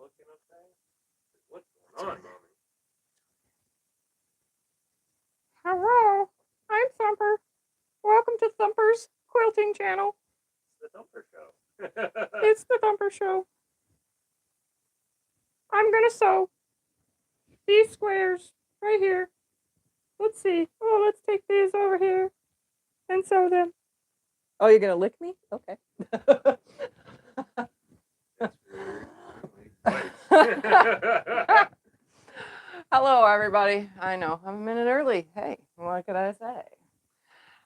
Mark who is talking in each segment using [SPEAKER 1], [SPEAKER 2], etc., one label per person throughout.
[SPEAKER 1] looking up there? What's going on, Mommy?
[SPEAKER 2] Hello, I'm Thumper. Welcome to Thumper's Quilting channel.
[SPEAKER 1] It's the Thumper Show.
[SPEAKER 2] It's the Thumper Show. I'm gonna sew these squares right here. Let's see. Oh, let's take these over here and sew them. Oh, you're gonna lick me? Okay.
[SPEAKER 1] That's weird.
[SPEAKER 2] Hello, everybody. I know I'm a minute early. Hey, what could I say?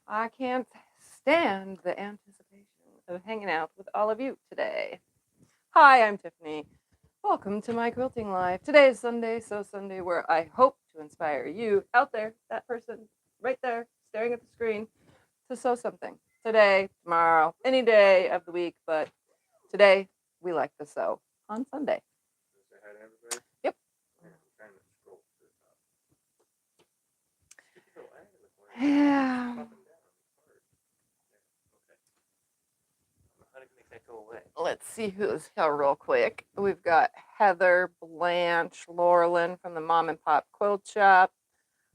[SPEAKER 2] I can't stand the anticipation of hanging out with all of you today. Hi, I'm Tiffany. Welcome to my quilting live. Today is Sunday, so Sunday, where I hope to inspire you out there, that person right there, staring at the screen, to sew something. Today, tomorrow, any day of the week, but today we like to sew on Sunday.
[SPEAKER 1] Say hi to everybody?
[SPEAKER 2] Yep.
[SPEAKER 1] Yeah, I'm trying to scroll to the top.
[SPEAKER 2] Yeah.
[SPEAKER 1] Popping down. How to make that go away?
[SPEAKER 2] Let's see who's here real quick. We've got Heather, Blanche, Laurelyn from the Mom and Pop Quilt Shop,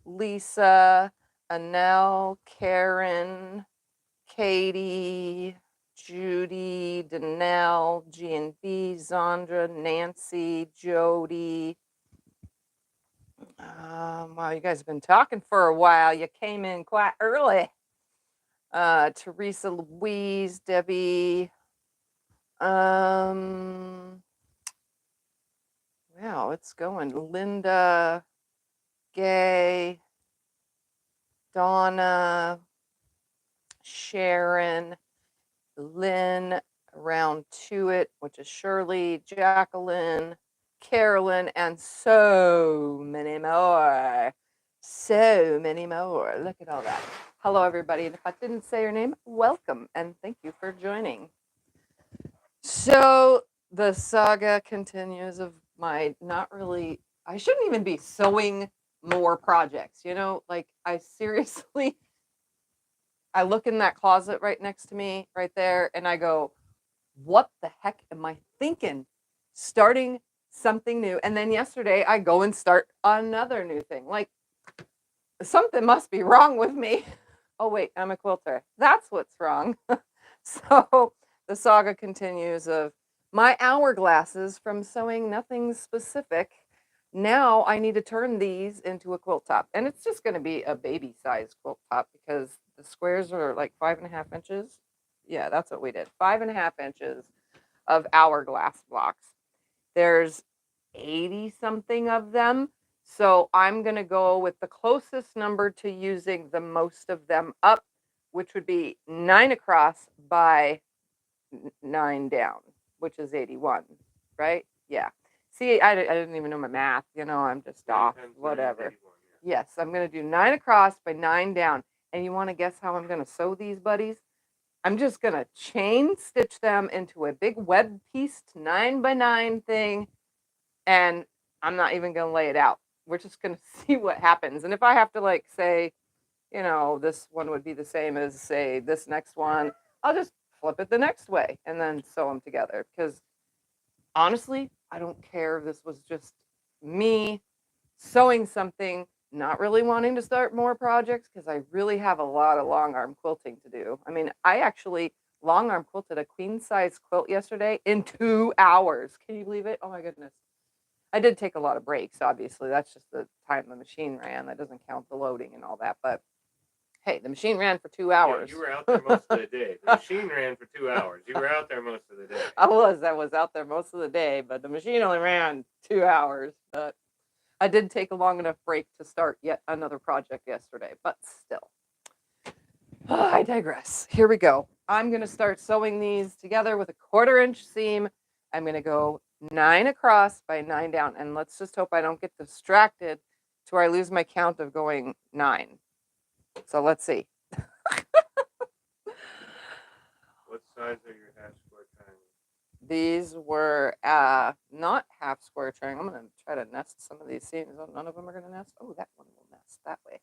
[SPEAKER 2] Lisa, Annelle, Karen, Katie, Judy, Danelle, G&B, Zandra, Nancy, Jody. Wow, you guys have been talking for a while. You came in quite early. Teresa, Louise, Debbie. Wow, it's going. Linda, Gay, Donna, Sharon, Lynn, around to it, which is Shirley, Jacqueline, Carolyn, and so many more. So many more. Look at all that. Hello, everybody. And if I didn't say your name, welcome and thank you for joining. So the saga continues of my I shouldn't even be sewing more projects, you know, like I seriously, I look in that closet right next to me right there and I go, what the heck am I thinking? Starting something new. And then yesterday I go and start another new thing. Like something must be wrong with me. Oh, wait, I'm a quilter. That's what's wrong. So the saga continues of my hourglasses from sewing nothing specific. Now I need to turn these into a quilt top. And it's just going to be a baby size quilt top because the squares are like 5.5 inches. Yeah, that's what we did. 5.5 inches of hourglass blocks. There's 80 something of them. So I'm going to go with the closest number to using the most of them up, which would be 9 across by 9 down, which is 81, right? Yeah. See, I didn't even know my math. You know, I'm just off. Whatever.
[SPEAKER 1] 81, yeah.
[SPEAKER 2] Yes, I'm going to do 9 across by 9 down. And you want to guess how I'm going to sew these buddies? I'm just going to chain stitch them into a big web pieced 9 by 9 thing. And I'm not even going to lay it out. We're just going to see what happens. And if I have to, like, say, you know, this one would be the same as, say, this next one, I'll just flip it the next way and then sew them together. Because honestly, I don't care if this was just me sewing something, not really wanting to start more projects because I really have a lot of long arm quilting to do. I mean, I actually long arm quilted a queen size quilt yesterday in 2 hours. Can you believe it? Oh my goodness. I did take a lot of breaks, obviously. That's just the time the machine ran. That doesn't count the loading and all that. But hey, the machine ran for 2 hours.
[SPEAKER 1] Yeah, you were out there most of the day. The machine ran for 2 hours. You were out there most of the day.
[SPEAKER 2] I was out there most of the day, but the machine only ran 2 hours. But I did take a long enough break to start yet another project yesterday, but still. I digress. Here we go. I'm going to start sewing these together with a 1/4 inch seam. I'm going to go 9 across by 9 down. And let's just hope I don't get distracted to where I lose my count of going 9. So let's see.
[SPEAKER 1] What size are your half square triangles?
[SPEAKER 2] These were not half square triangle. I'm going to try to nest some of these seams. Oh, none of them are going to nest. Oh, that one will nest that way.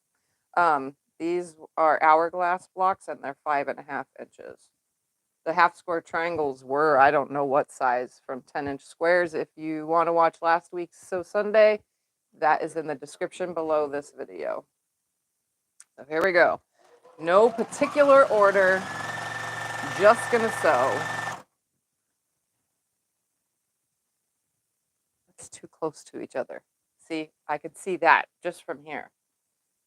[SPEAKER 2] These are hourglass blocks and they're 5.5 inches. The half square triangles were, I don't know what size, from 10-inch squares. If you want to watch last week's Sew Sunday, that is in the description below this video. So here we go. No particular order, just gonna sew. It's too close to each other. See, I could see that just from here.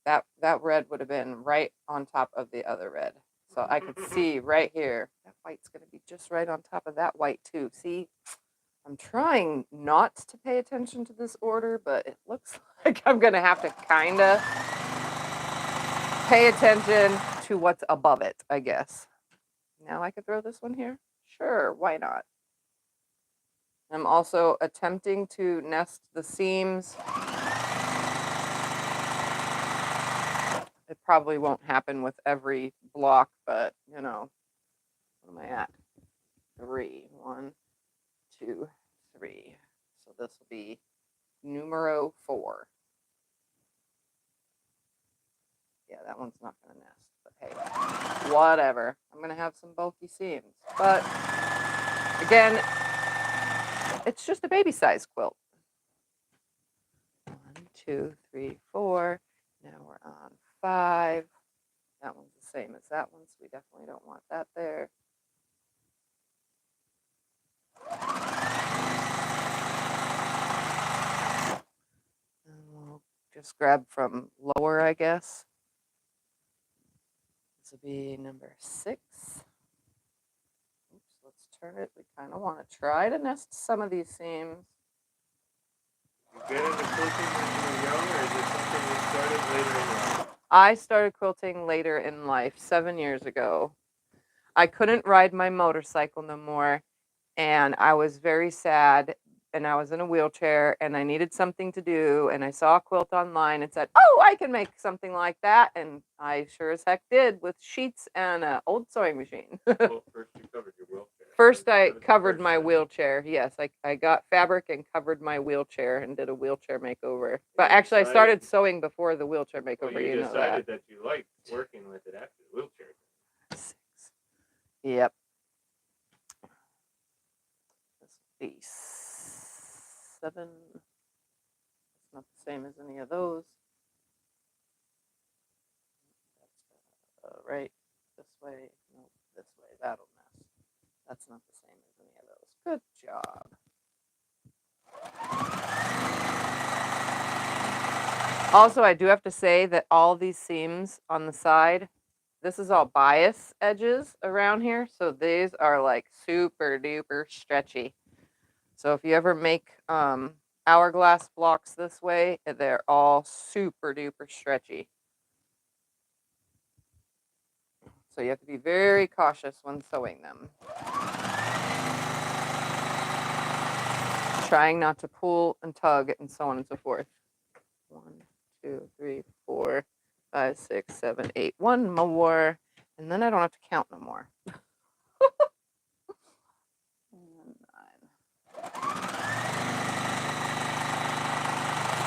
[SPEAKER 2] That red would have been right on top of the other red. So I could see right here, that white's going to be just right on top of that white too. See, I'm trying not to pay attention to this order, but it looks like I'm going to have to kind of pay attention to what's above it, I guess. Now I could throw this one here? Sure, why not? I'm also attempting to nest the seams. It probably won't happen with every block, but you know, what am I at? 3. 1, 2, 3. So this will be numero 4. Yeah, that one's not going to nest, but hey, whatever. I'm going to have some bulky seams. But again, it's just a baby size quilt. 1, 2, 3, 4. Now we're on 5. That one's the same as that one, so we definitely don't want that there. And we'll just grab from lower, I guess. This will be number 6. Oops, let's turn it. We kind of want to try to nest some of these seams.
[SPEAKER 1] You get into quilting when you were young, or is it something you started later in life?
[SPEAKER 2] I started quilting later in life, 7 years ago. I couldn't ride my motorcycle no more, and I was very sad, and I was in a wheelchair, and I needed something to do, and I saw a quilt online and said, oh, I can make something like that, and I sure as heck did, with sheets and an old sewing machine.
[SPEAKER 1] Well, first you covered your wheelchair.
[SPEAKER 2] First, I covered my wheelchair. Yes, I got fabric and covered my wheelchair and did a wheelchair makeover. But actually, I started sewing before the wheelchair makeover.
[SPEAKER 1] Well, you decided that you liked working with it after the wheelchair.
[SPEAKER 2] 6. Yep. This will be 7. It's not the same as any of those. That's right this way. No, this way. That'll mess. That's not the same as any of those. Good job. Also, I do have to say that all these seams on the side, this is all bias edges around here. So these are like super duper stretchy. So if you ever make hourglass blocks this way, they're all super duper stretchy. So you have to be very cautious when sewing them. Trying not to pull and tug and so on and so forth. 1, 2, 3, 4, 5, 6, 7, 8. One more, and then I don't have to count no more. 9.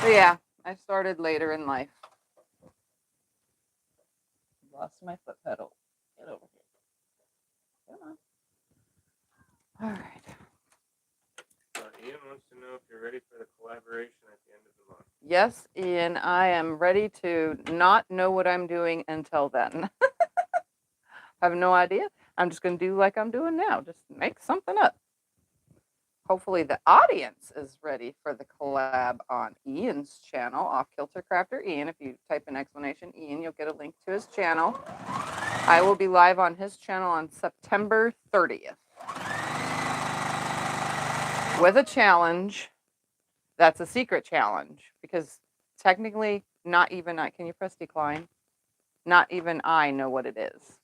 [SPEAKER 2] So yeah, I started later in life. Lost my foot pedal. Get over here. Come on. All right.
[SPEAKER 1] Ian wants to know if you're ready for the collaboration at the end of the month.
[SPEAKER 2] Yes, Ian, I am ready to not know what I'm doing until then. I have no idea. I'm just going to do like I'm doing now. Just make something up. Hopefully the audience is ready for the collab on Ian's channel, Off Kilter Crafter Ian. If you type in explanation Ian, you'll get a link to his channel. I will be live on his channel on September 30th. With a challenge. That's a secret challenge because technically not even I, can you press decline? Not even I know what it is.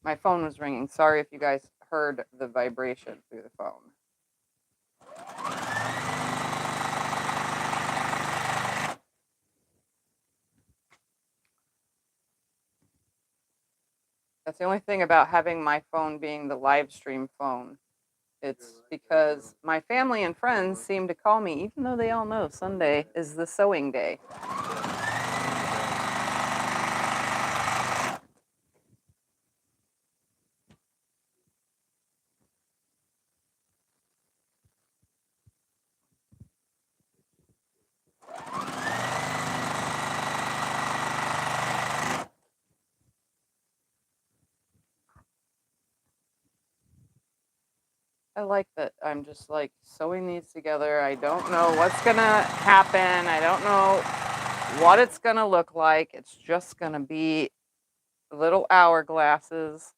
[SPEAKER 2] My phone was ringing. Sorry if you guys heard the vibration through the phone. That's the only thing about having my phone being the live stream phone. It's because my family and friends seem to call me, even though they all know Sunday is the sewing day. I like that I'm just like sewing these together. I don't know what's gonna happen. I don't know what it's gonna look like. It's just gonna be little hourglasses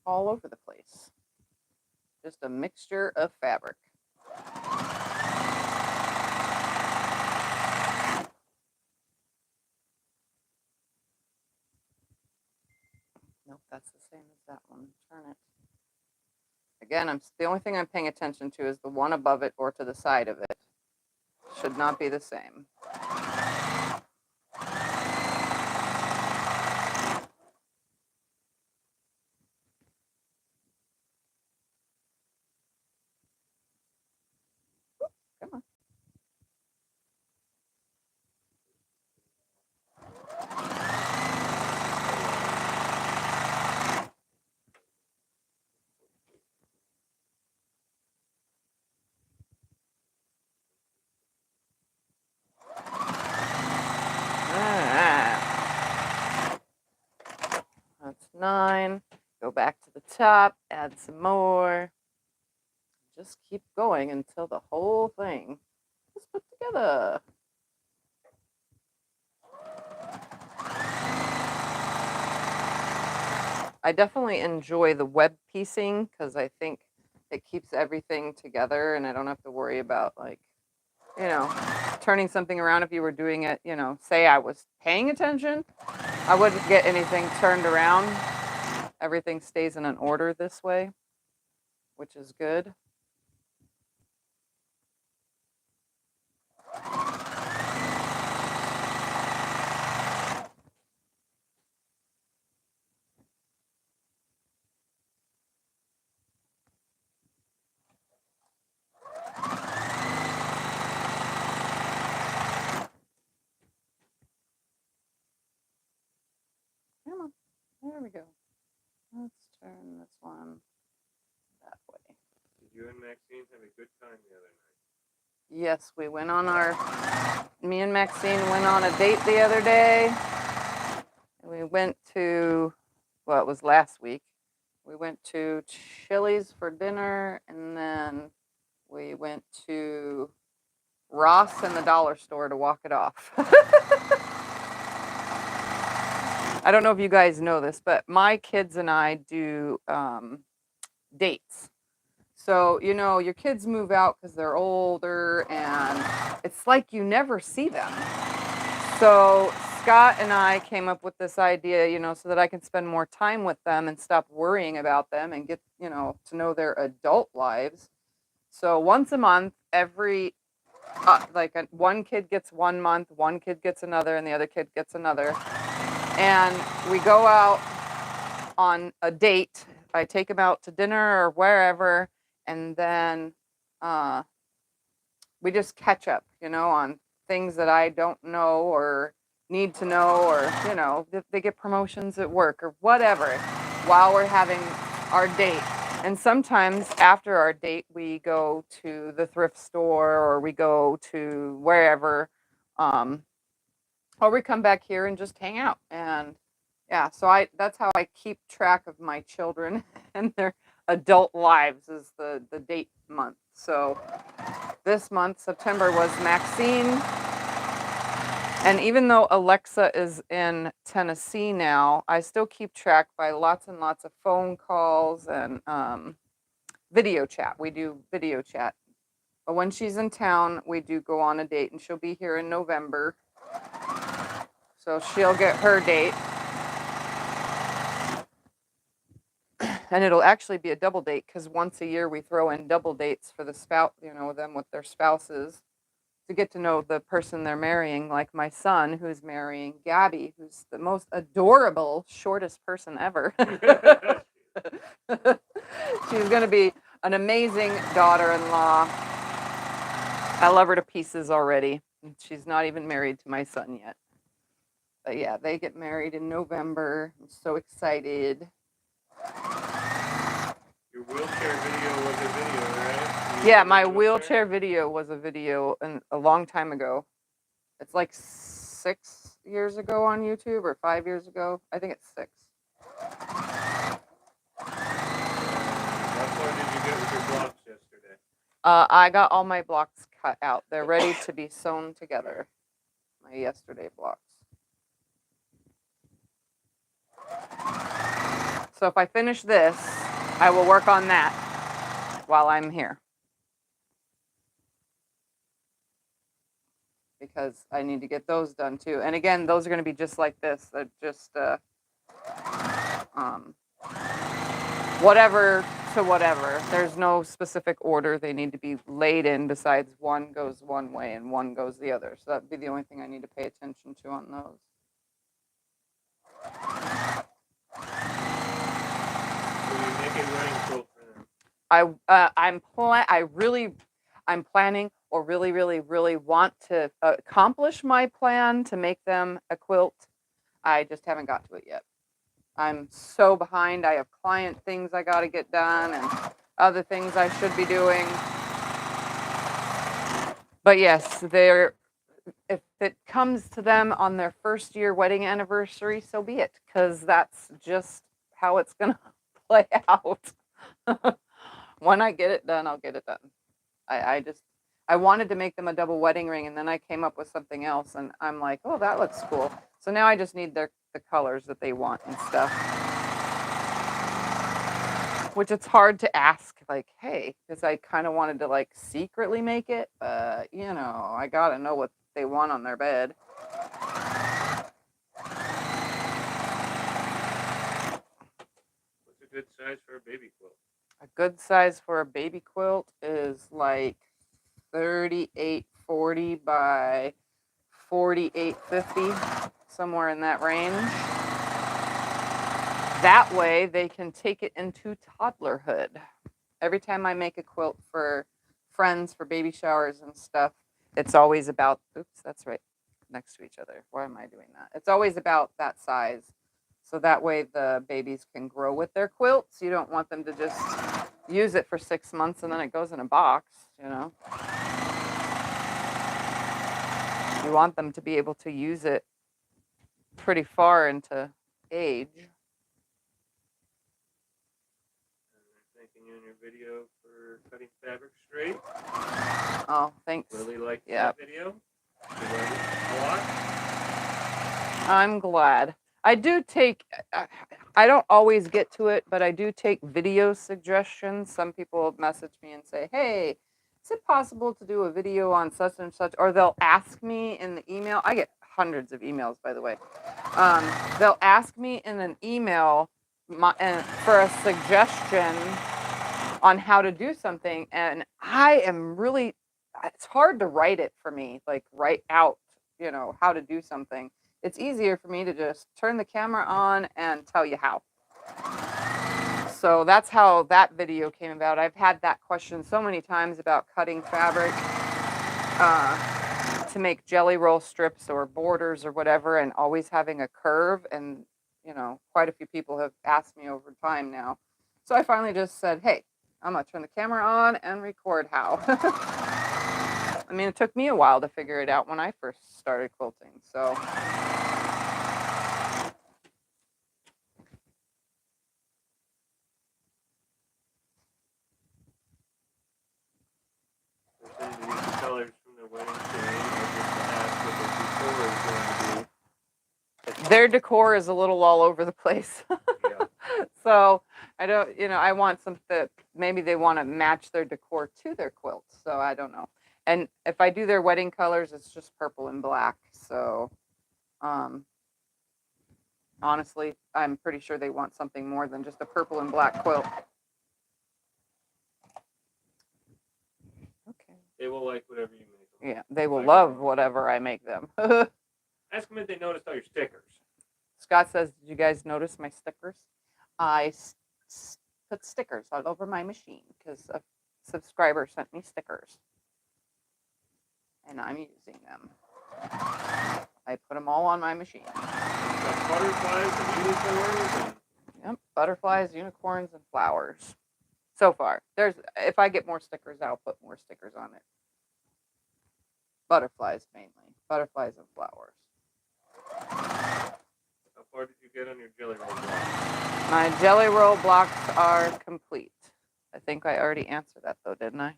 [SPEAKER 2] all over the place. Just a mixture of fabric. Nope, that's the same as that one. Turn it. Again, the only thing I'm paying attention to is the one above it or to the side of it. Should not be the same. Come on. That's 9. Go back to the top, add some more. Just keep going until the whole thing is put together. I definitely enjoy the web piecing because I think it keeps everything together and I don't have to worry about, like, turning something around. If you were doing it, say I was paying attention, I wouldn't get anything turned around. Everything stays in an order this way, which is good. Come on. There we go. Let's turn this one that way.
[SPEAKER 1] Did you and Maxine have a good time the other night?
[SPEAKER 2] Yes, me and Maxine went on a date the other day. We went to, well, it was last week. We went to Chili's for dinner, and then we went to Ross and the dollar store to walk it off. I don't know if you guys know this, but my kids and I do dates. So, your kids move out because they're older, and it's like you never see them. So Scott and I came up with this idea, so that I can spend more time with them and stop worrying about them and get, to know their adult lives. So once a month, one kid gets 1 month, one kid gets another, and the other kid gets another. And we go out on a date. I take them out to dinner or wherever, and then we just catch up, on things that I don't know or need to know, or, they get promotions at work or whatever while we're having our date. And sometimes after our date, we go to the thrift store or we go to wherever, or we come back here and just hang out. And yeah, so that's how I keep track of my children and their adult lives, is the date month. So this month, September, was Maxine. And even though Alexa is in Tennessee now, I still keep track by lots and lots of phone calls and video chat. We do video chat. But when she's in town, we do go on a date, and she'll be here in November. So she'll get her date. And it'll actually be a double date because once a year we throw in double dates for the spouse, them with their spouses, to get to know the person they're marrying, like my son, who's marrying Gabby, who's the most adorable, shortest person ever. She's going to be an amazing daughter-in-law. I love her to pieces already. She's not even married to my son yet. But yeah, they get married in November. I'm so excited.
[SPEAKER 1] Your wheelchair video was a video, right?
[SPEAKER 2] Yeah, my wheelchair video was a video a long time ago. It's like 6 years ago on YouTube, or 5 years ago. I think it's 6. I got all my blocks cut out. They're ready to be sewn together. My yesterday blocks. So if I finish this, I will work on that while I'm here. Because I need to get those done too. And again, those are going to be just like this. They're just whatever to whatever. There's no specific order they need to be laid in besides one goes one way and one goes the other. So that'd be the only thing I need to pay attention to on those.
[SPEAKER 1] So you make a running quilt for them.
[SPEAKER 2] I'm planning or really want to accomplish my plan to make them a quilt. I just haven't got to it yet. I'm so behind. I have client things I got to get done and other things I should be doing. But yes, if it comes to them on their first year wedding anniversary, so be it, because that's just how it's going to play out. When I get it done, I'll get it done. I wanted to make them a double wedding ring, and then I came up with something else, and I'm like, oh, that looks cool. So now I just need the colors that they want and stuff. Which it's hard to ask, like, hey, because I kind of wanted to, like, secretly make it, but, you know, I got to know what they want on their bed.
[SPEAKER 1] What's a good size for a baby quilt?
[SPEAKER 2] A good size for a baby quilt is like 3840 by 4850, somewhere in that range. That way they can take it into toddlerhood. Every time I make a quilt for friends for baby showers and stuff, it's always about, oops, that's right, next to each other. Why am I doing that? It's always about that size. So that way the babies can grow with their quilts. You don't want them to just use it for 6 months and then it goes in a box, you know. You want them to be able to use it pretty far into age.
[SPEAKER 1] Thanking you in your video for cutting fabric straight.
[SPEAKER 2] Oh, thanks.
[SPEAKER 1] Really liked
[SPEAKER 2] Yep.
[SPEAKER 1] that video. You like it a lot?
[SPEAKER 2] I'm glad. I do take, I don't always get to it, but I do take video suggestions. Some people message me and say, hey, is it possible to do a video on such and such? Or they'll ask me in the email. I get hundreds of emails, by the way. They'll ask me in an email for a suggestion on how to do something. And I am really, it's hard to write it for me, like write out, you know, how to do something. It's easier for me to just turn the camera on and tell you how. So that's how that video came about. I've had that question so many times about cutting fabric to make jelly roll strips or borders or whatever, and always having a curve. And, you know, quite a few people have asked me over time now. So I finally just said, hey, I'm going to turn the camera on and record how. I mean, it took me a while to figure it out when I first started quilting, so.
[SPEAKER 1] They're saying to use the colors from their wedding day, or just to ask what their decor is going to be.
[SPEAKER 2] Their decor is a little all over the place.
[SPEAKER 1] Yeah.
[SPEAKER 2] So I don't, you know, I want something, maybe they want to match their decor to their quilt. So I don't know. And if I do their wedding colors, it's just purple and black. So honestly, I'm pretty sure they want something more than just a purple and black quilt. Okay.
[SPEAKER 1] They will like whatever you make them.
[SPEAKER 2] Yeah, they will love whatever I make them.
[SPEAKER 1] Ask them if they noticed all your stickers.
[SPEAKER 2] Scott says, did you guys notice my stickers? I put stickers all over my machine because a subscriber sent me stickers. And I'm using them. I put them all on my machine.
[SPEAKER 1] Got butterflies and unicorns and...
[SPEAKER 2] Yep, butterflies, unicorns, and flowers. So far. If I get more stickers, I'll put more stickers on it. Butterflies mainly. Butterflies and flowers.
[SPEAKER 1] How far did you get on your jelly roll block?
[SPEAKER 2] My jelly roll blocks are complete. I think I already answered that though, didn't I?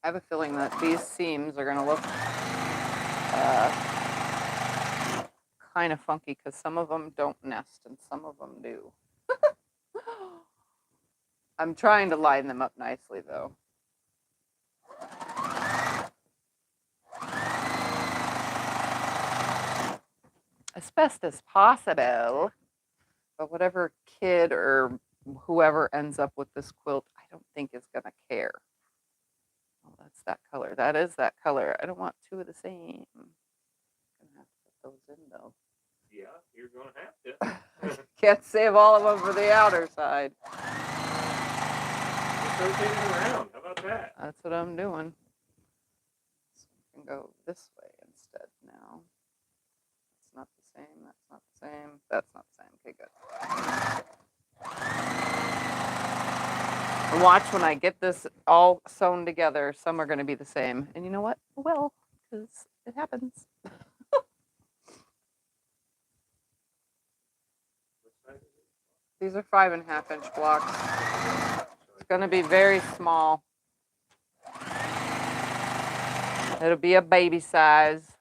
[SPEAKER 2] I have a feeling that these seams are going to look kind of funky because some of them don't nest and some of them do. I'm trying to line them up nicely though. As best as possible. But whatever kid or whoever ends up with this quilt, I don't think is going to care. Oh, that's that color. That is that color. I don't want two of the same. I'm going to have to put those in though.
[SPEAKER 1] Yeah, you're going to have to.
[SPEAKER 2] Can't save all of them for the outer side.
[SPEAKER 1] Just rotate them around. How about that?
[SPEAKER 2] That's what I'm doing. So we can go this way instead now. That's not the same. That's not the same. That's not the same. Okay, good. And watch when I get this all sewn together, some are going to be the same. And you know what? Well, because it happens. These are 5.5-inch blocks. It's going to be very small. It'll be a baby size,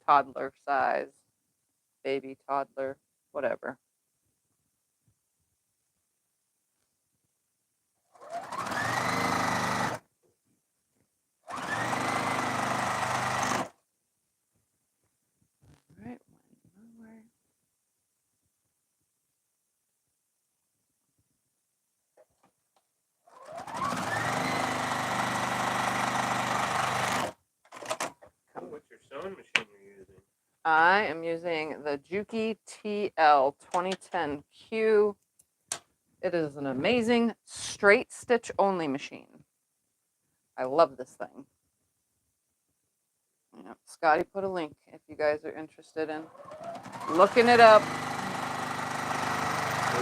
[SPEAKER 2] toddler size, baby, toddler, whatever. All right, one more.
[SPEAKER 1] What's your sewing machine you're using?
[SPEAKER 2] I am using the Juki TL 2010Q. It is an amazing straight stitch only machine. I love this thing. Yep, Scotty put a link if you guys are interested in looking it up.
[SPEAKER 1] What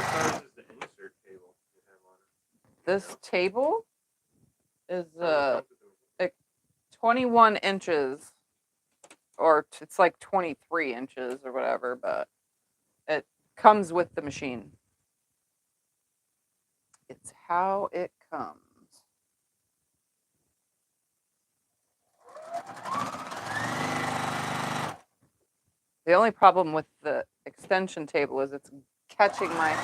[SPEAKER 1] size is the insert table you have on it?
[SPEAKER 2] This table is
[SPEAKER 1] Oh,
[SPEAKER 2] 21 inches, or it's like 23 inches or whatever, but it comes with the machine. It's how it comes. The only problem with the extension table is it's catching my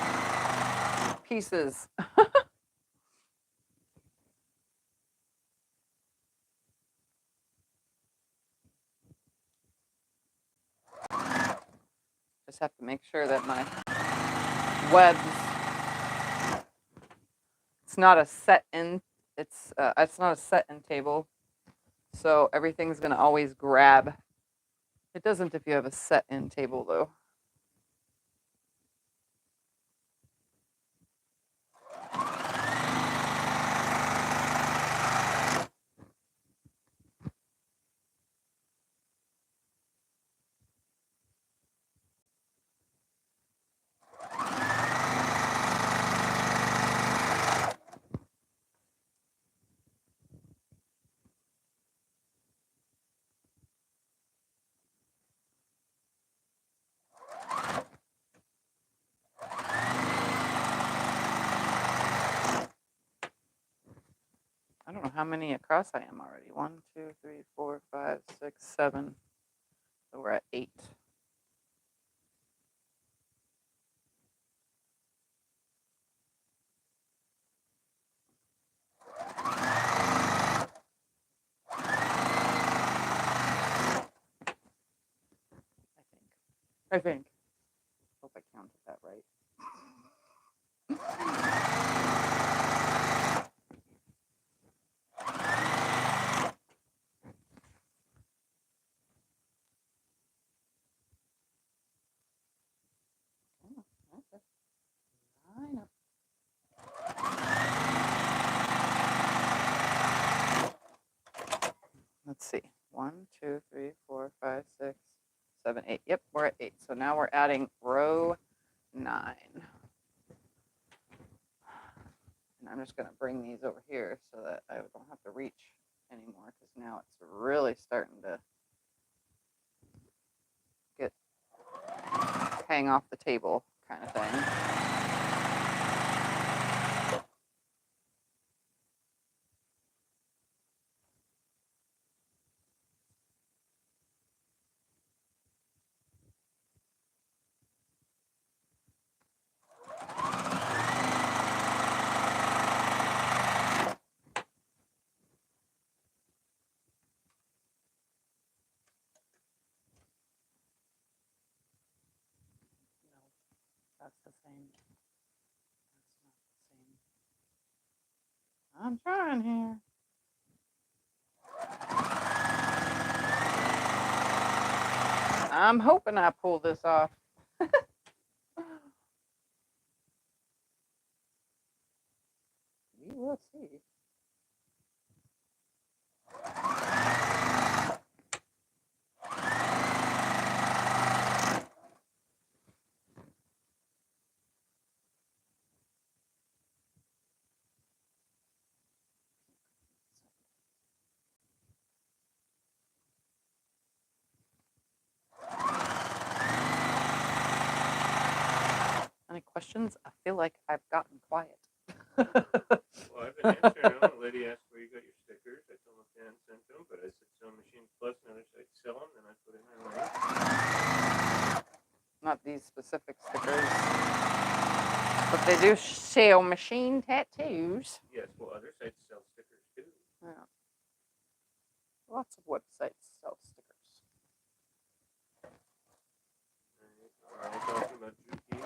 [SPEAKER 2] pieces. Just have to make sure that my webs, it's not a set in, it's not a set in table, so everything's gonna always grab. It doesn't if you have a set in table though. I don't know how many across I am already. 1, 2, 3, 4, 5, 6, 7. So we're at 8. I think. Hope I counted that right. Line up. Let's see. 1, 2, 3, 4, 5, 6, 7, 8. Yep, we're at 8. So now we're adding row 9. And I'm just going to bring these over here so that I don't have to reach anymore, because now it's really starting to get hang off the table kind of thing. that's the same. That's not the same. I'm trying here. I'm hoping I pull this off. We will see. Any questions? I feel like I've gotten quiet.
[SPEAKER 1] Well, I've been answering them. A lady asked where you got your stickers. I told them Dan sent them, but I said SewingMachinesPlus and other sites sell them. Then I put in their link.
[SPEAKER 2] Not these specific stickers, but they do sell machine tattoos.
[SPEAKER 1] Yes, well, other sites sell stickers too.
[SPEAKER 2] Yeah. Lots of websites sell stickers.
[SPEAKER 1] Are we talking about Juki?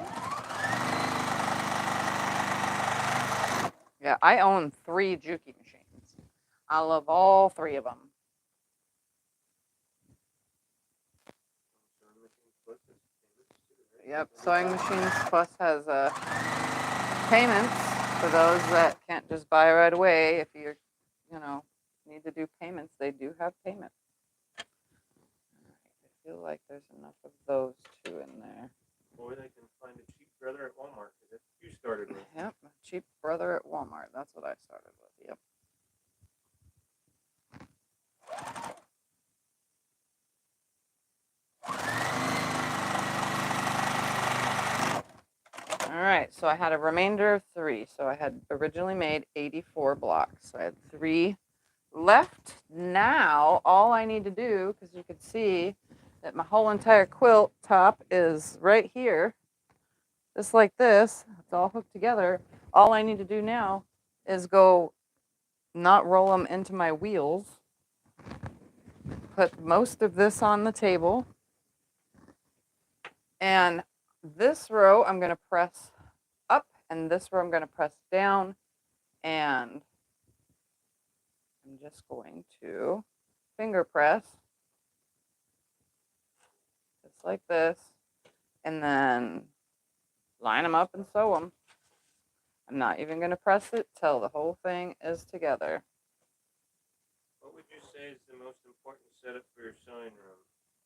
[SPEAKER 2] Yeah, I own 3 Juki machines. I love all 3 of them. Yep, SewingMachinesPlus has payments for those that can't just buy right away. If you need to do payments, they do have payment. I feel like there's enough of those 2 in there.
[SPEAKER 1] Or they can find a cheap brother at Walmart. That's what you started with.
[SPEAKER 2] Yep, a cheap brother at Walmart. That's what I started with. Yep. All right, so I had a remainder of 3. So I had originally made 84 blocks. So I had 3 left. Now, all I need to do, because you can see that my whole entire quilt top is right here, just like this. It's all hooked together. All I need to do now is go not roll them into my wheels, put most of this on the table, and this row I'm going to press up, and this row I'm going to press down, and I'm just going to finger press, just like this, and then line them up and sew them. I'm not even going to press it till the whole thing is together.
[SPEAKER 1] What would you say is the most important setup for your sewing room?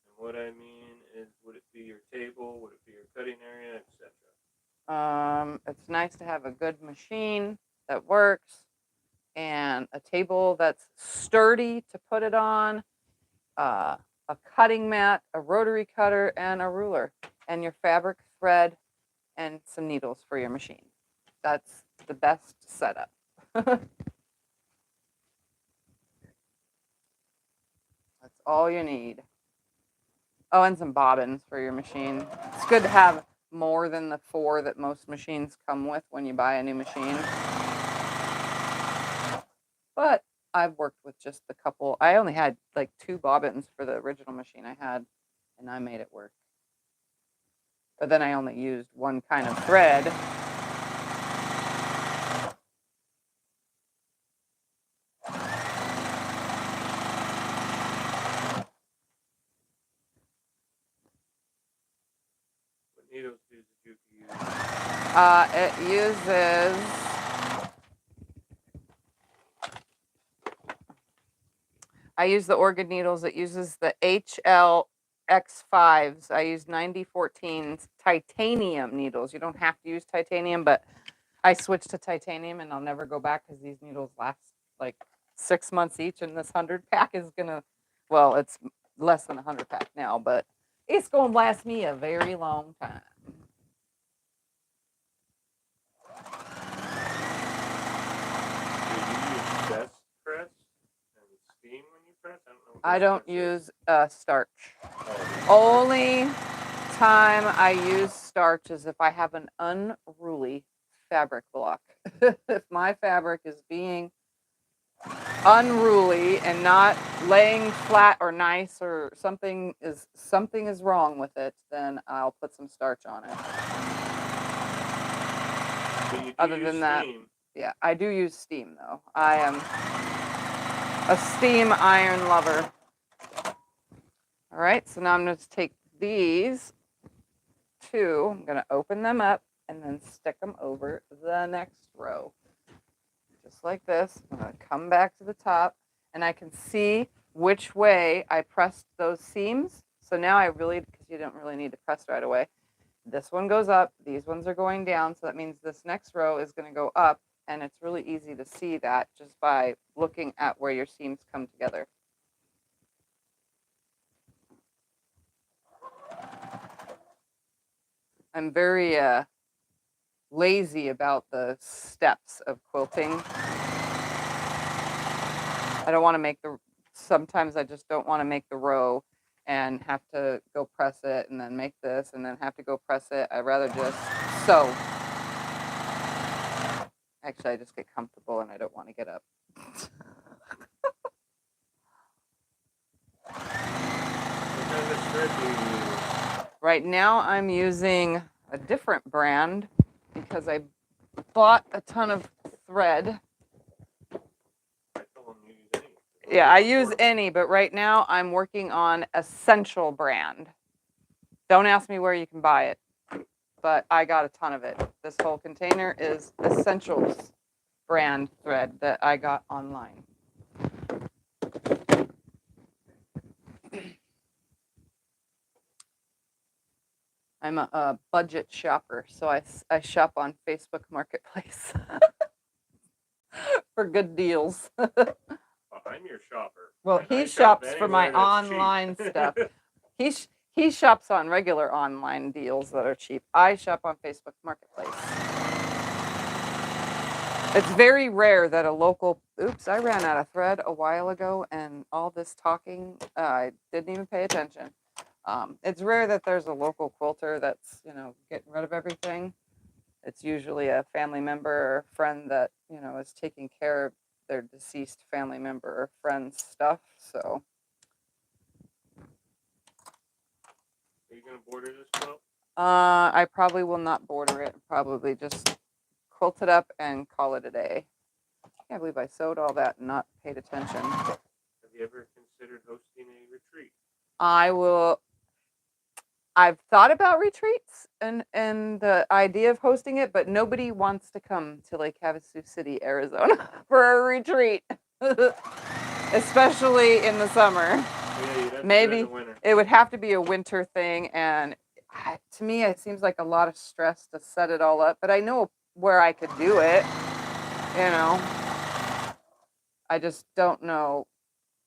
[SPEAKER 1] And what I mean is, would it be your table? Would it be your cutting area, etc.?
[SPEAKER 2] It's nice to have a good machine that works and a table that's sturdy to put it on, a cutting mat, a rotary cutter, and a ruler, and your fabric, thread, and some needles for your machine. That's the best setup. That's all you need. Oh, and some bobbins for your machine. It's good to have more than the 4 that most machines come with when you buy a new machine. But I've worked with just a couple. I only had like 2 bobbins for the original machine I had, and I made it work. But then I only used one kind of thread.
[SPEAKER 1] What needles does the Juki use?
[SPEAKER 2] It uses I use the organ needles. It uses the HLX5s. I use 9014 titanium needles. You don't have to use titanium, but I switched to titanium and I'll never go back because these needles last like 6 months each, and this 100-pack is gonna, well, it's less than a 100-pack now, but it's gonna last me a very long time.
[SPEAKER 1] Do you use best press and steam when you press? I don't know.
[SPEAKER 2] I don't use starch.
[SPEAKER 1] Oh,
[SPEAKER 2] Only time I use starch is if I have an unruly fabric block. If my fabric is being unruly and not laying flat or nice, or something is wrong with it, then I'll put some starch on it.
[SPEAKER 1] But you do
[SPEAKER 2] Other
[SPEAKER 1] use
[SPEAKER 2] than that,
[SPEAKER 1] steam.
[SPEAKER 2] yeah, I do use steam though. I am a steam iron lover. All right, so now I'm going to take these two, I'm going to open them up and then stick them over the next row. Just like this. I'm going to come back to the top and I can see which way I pressed those seams. So now I really, because you don't really need to press right away. This one goes up, these ones are going down. So that means this next row is going to go up, and it's really easy to see that just by looking at where your seams come together. I'm very lazy about the steps of quilting. I don't want to make sometimes I just don't want to make the row and have to go press it and then make this and then have to go press it. I'd rather just sew. Actually, I just get comfortable and I don't want to get up.
[SPEAKER 1] What kind of thread do you use?
[SPEAKER 2] Right now I'm using a different brand because I bought a ton of thread.
[SPEAKER 1] I told them you use any.
[SPEAKER 2] Yeah, I use any, but right now I'm working on Essential brand. Don't ask me where you can buy it, but I got a ton of it. This whole container is Essentials brand thread that I got online. I'm a budget shopper, so I shop on Facebook Marketplace for good deals.
[SPEAKER 1] Oh, I'm your shopper.
[SPEAKER 2] Well,
[SPEAKER 1] and
[SPEAKER 2] he
[SPEAKER 1] I shop
[SPEAKER 2] shops for my
[SPEAKER 1] anywhere that's cheap.
[SPEAKER 2] online stuff. He shops on regular online deals that are cheap. I shop on Facebook Marketplace. It's very rare that a local, oops, I ran out of thread a while ago and all this talking, I didn't even pay attention. It's rare that there's a local quilter that's, getting rid of everything. It's usually a family member or friend that, is taking care of their deceased family member or friend's stuff. So.
[SPEAKER 1] Are you going to border this quilt?
[SPEAKER 2] I probably will not border it. Probably just quilt it up and call it a day. I can't believe I sewed all that and not paid attention.
[SPEAKER 1] Have you ever considered hosting a retreat?
[SPEAKER 2] I've thought about retreats and the idea of hosting it, but nobody wants to come to Lake Havasu City, Arizona for a retreat, especially in the summer.
[SPEAKER 1] Yeah,
[SPEAKER 2] maybe
[SPEAKER 1] in the winter.
[SPEAKER 2] It would have to be a winter thing, and to me it seems like a lot of stress to set it all up, but I know where I could do it. I just don't know.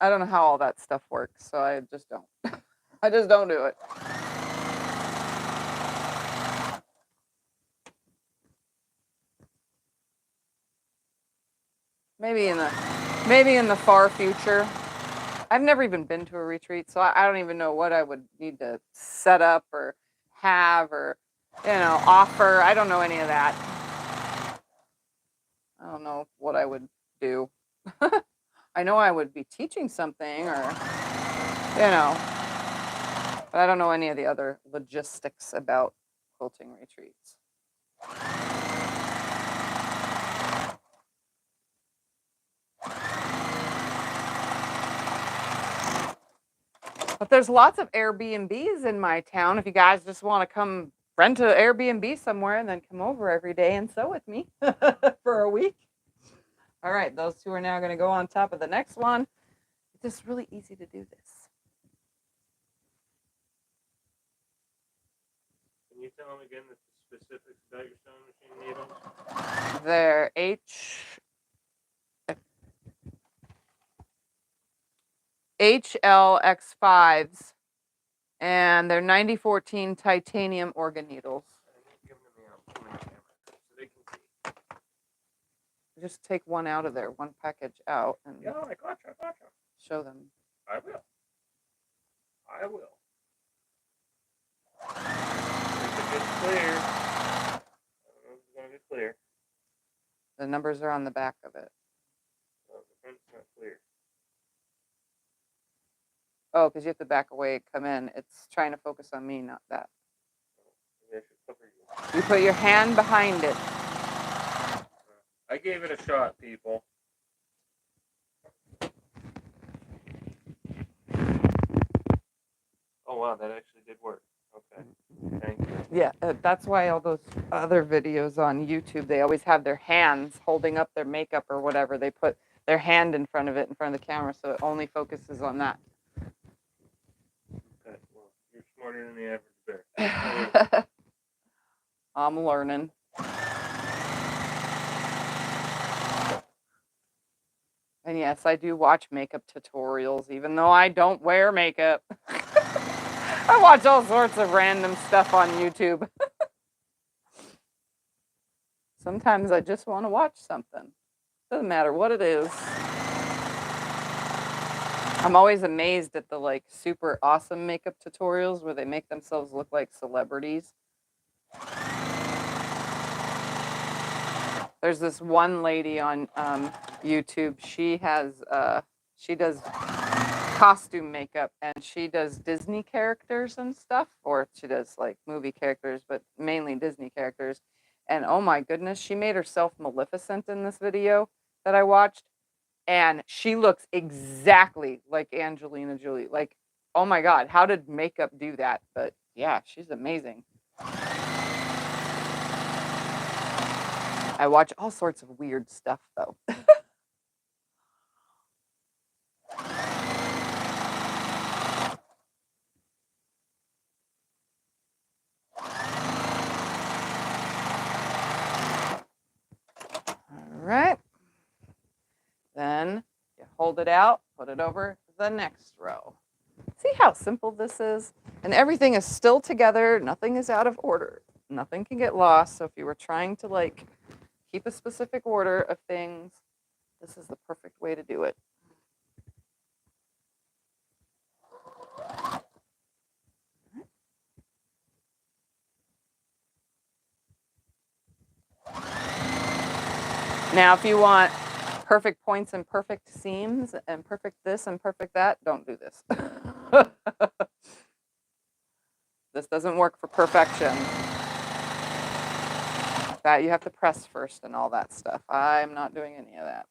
[SPEAKER 2] I don't know how all that stuff works, so I just don't. I just don't do it. Maybe in the far future. I've never even been to a retreat, so I don't even know what I would need to set up or have or, offer. I don't know any of that. I don't know what I would do. I know I would be teaching something or, but I don't know any of the other logistics about quilting retreats. But there's lots of Airbnbs in my town. If you guys just want to come rent an Airbnb somewhere and then come over every day and sew with me for a week. All right, those two are now going to go on top of the next one. It's just really easy to do this.
[SPEAKER 1] Can you tell them again the specifics about your sewing machine needles?
[SPEAKER 2] They're HLX5s, and they're 9014 titanium organ needles.
[SPEAKER 1] Give them to me on camera so they can see.
[SPEAKER 2] Just take one out of there, one package out, and
[SPEAKER 1] Yeah, I gotcha.
[SPEAKER 2] show them.
[SPEAKER 1] I will. If it gets clear. I don't know if it's going to get clear.
[SPEAKER 2] The numbers are on the back of it.
[SPEAKER 1] Oh, the front's not clear.
[SPEAKER 2] Oh, because you have to back away and come in. It's trying to focus on me, not that.
[SPEAKER 1] Maybe I should cover you.
[SPEAKER 2] You put your hand behind it.
[SPEAKER 1] I gave it a shot, people. Oh wow, that actually did work. Okay, thank you.
[SPEAKER 2] Yeah, that's why all those other videos on YouTube, they always have their hands holding up their makeup or whatever. They put their hand in front of it, in front of the camera, so it only focuses on that.
[SPEAKER 1] Okay, well, you're smarter than the average bear.
[SPEAKER 2] I'm learning. And yes, I do watch makeup tutorials, even though I don't wear makeup. I watch all sorts of random stuff on YouTube. Sometimes I just want to watch something. Doesn't matter what it is. I'm always amazed at the like super awesome makeup tutorials where they make themselves look like celebrities. There's this one lady on YouTube. She does costume makeup and she does Disney characters and stuff, or she does like movie characters, but mainly Disney characters. And oh my goodness, she made herself Maleficent in this video that I watched. And she looks exactly like Angelina Jolie. Like, oh my God, how did makeup do that? But yeah, she's amazing. I watch all sorts of weird stuff though. All right. Then you hold it out, put it over the next row. See how simple this is? And everything is still together. Nothing is out of order. Nothing can get lost. So if you were trying to like keep a specific order of things, this is the perfect way to do it. Now, if you want perfect points and perfect seams and perfect this and perfect that, don't do this. This doesn't work for perfection. That you have to press first and all that stuff. I'm not doing any of that.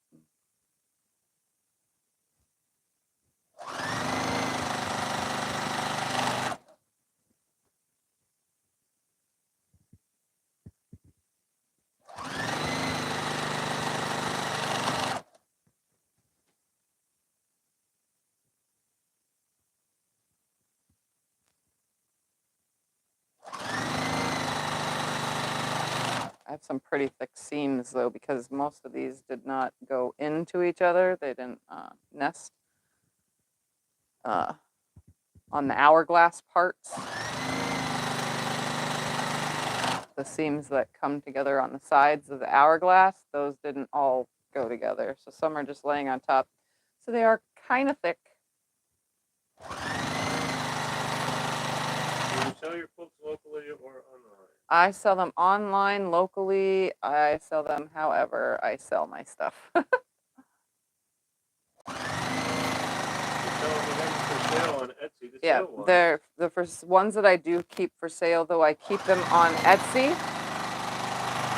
[SPEAKER 2] I have some pretty thick seams though, because most of these did not go into each other. They didn't nest on the hourglass parts. The seams that come together on the sides of the hourglass, those didn't all go together. So some are just laying on top. So they are kind of thick.
[SPEAKER 1] Do you sell your quilts locally or online?
[SPEAKER 2] I sell them online, locally. I sell them however I sell my stuff.
[SPEAKER 1] You sell them again for sale on Etsy.
[SPEAKER 2] Yeah, they're the first ones that I do keep for sale, though I keep them on Etsy.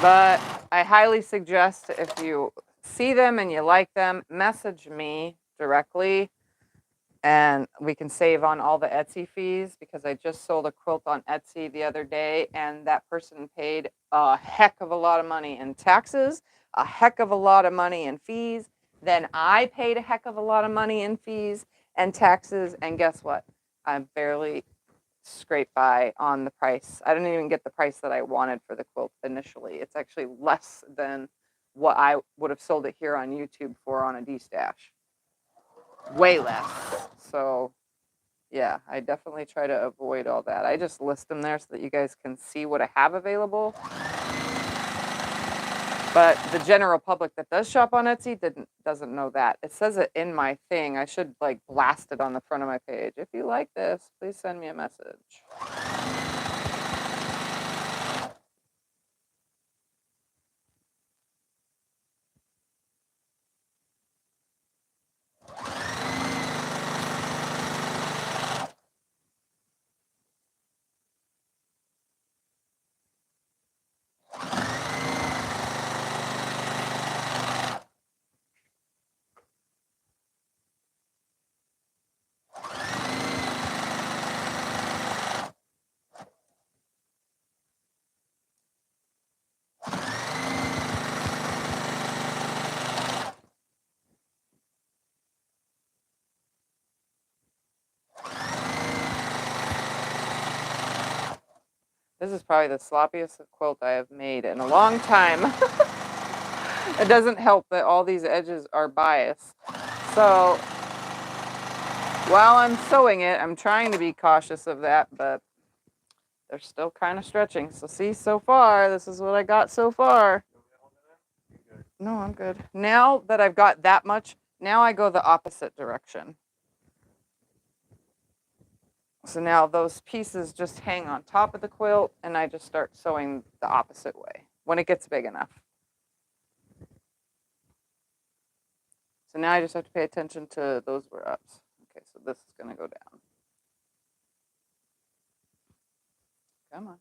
[SPEAKER 2] But I highly suggest if you see them and you like them, message me directly and we can save on all the Etsy fees, because I just sold a quilt on Etsy the other day and that person paid a heck of a lot of money in taxes, a heck of a lot of money in fees. Then I paid a heck of a lot of money in fees and taxes, and guess what? I barely scraped by on the price. I didn't even get the price that I wanted for the quilt initially. It's actually less than what I would have sold it here on YouTube for on a D-stash. Way less. So yeah, I definitely try to avoid all that. I just list them there so that you guys can see what I have available. But the general public that does shop on Etsy doesn't know that. It says it in my thing. I should like blast it on the front of my page. If you like this, please send me a message. This is probably the sloppiest quilt I have made in a long time. It doesn't help that all these edges are biased. So while I'm sewing it, I'm trying to be cautious of that, but they're still kind of stretching. So see, so far, this is what I got so far. No, I'm good. Now that I've got that much, now I go the opposite direction. So now those pieces just hang on top of the quilt, and I just start sewing the opposite way when it gets big enough. So now I just have to pay attention to those were ups. Okay, so this is going to go down. Come on.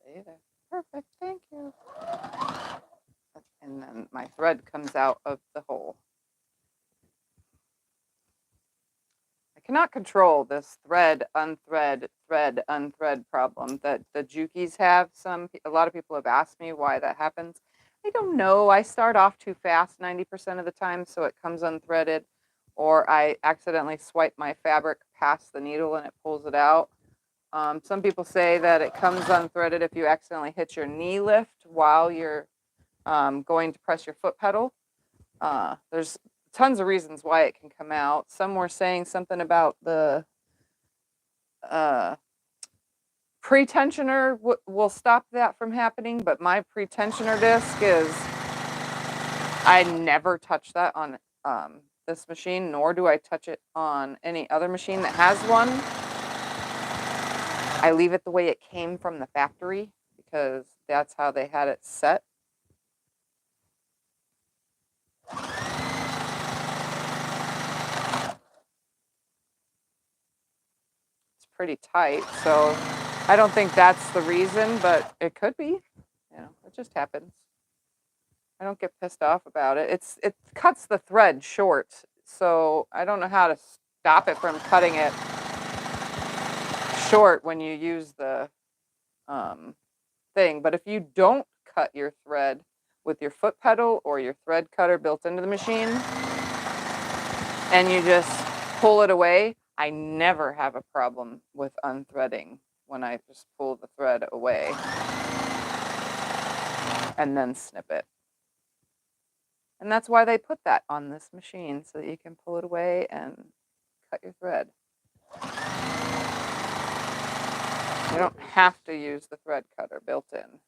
[SPEAKER 2] Lay there. Perfect. Thank you. And then my thread comes out of the hole. I cannot control this thread, unthread, thread, unthread problem that the Jukis have. A lot of people have asked me why that happens. I don't know. I start off too fast 90% of the time, so it comes unthreaded, or I accidentally swipe my fabric past the needle and it pulls it out. Some people say that it comes unthreaded if you accidentally hit your knee lift while you're going to press your foot pedal. There's tons of reasons why it can come out. Some were saying something about the pre-tensioner will stop that from happening, but my pre-tensioner disc is, I never touch that on this machine, nor do I touch it on any other machine that has one. I leave it the way it came from the factory because that's how they had it set. It's pretty tight, so I don't think that's the reason, but it could be. You know, it just happens. I don't get pissed off about it. It cuts the thread short, so I don't know how to stop it from cutting it short when you use the thing. But if you don't cut your thread with your foot pedal or your thread cutter built into the machine, and you just pull it away, I never have a problem with unthreading when I just pull the thread away and then snip it. And that's why they put that on this machine, so that you can pull it away and cut your thread. You don't have to use the thread cutter built in.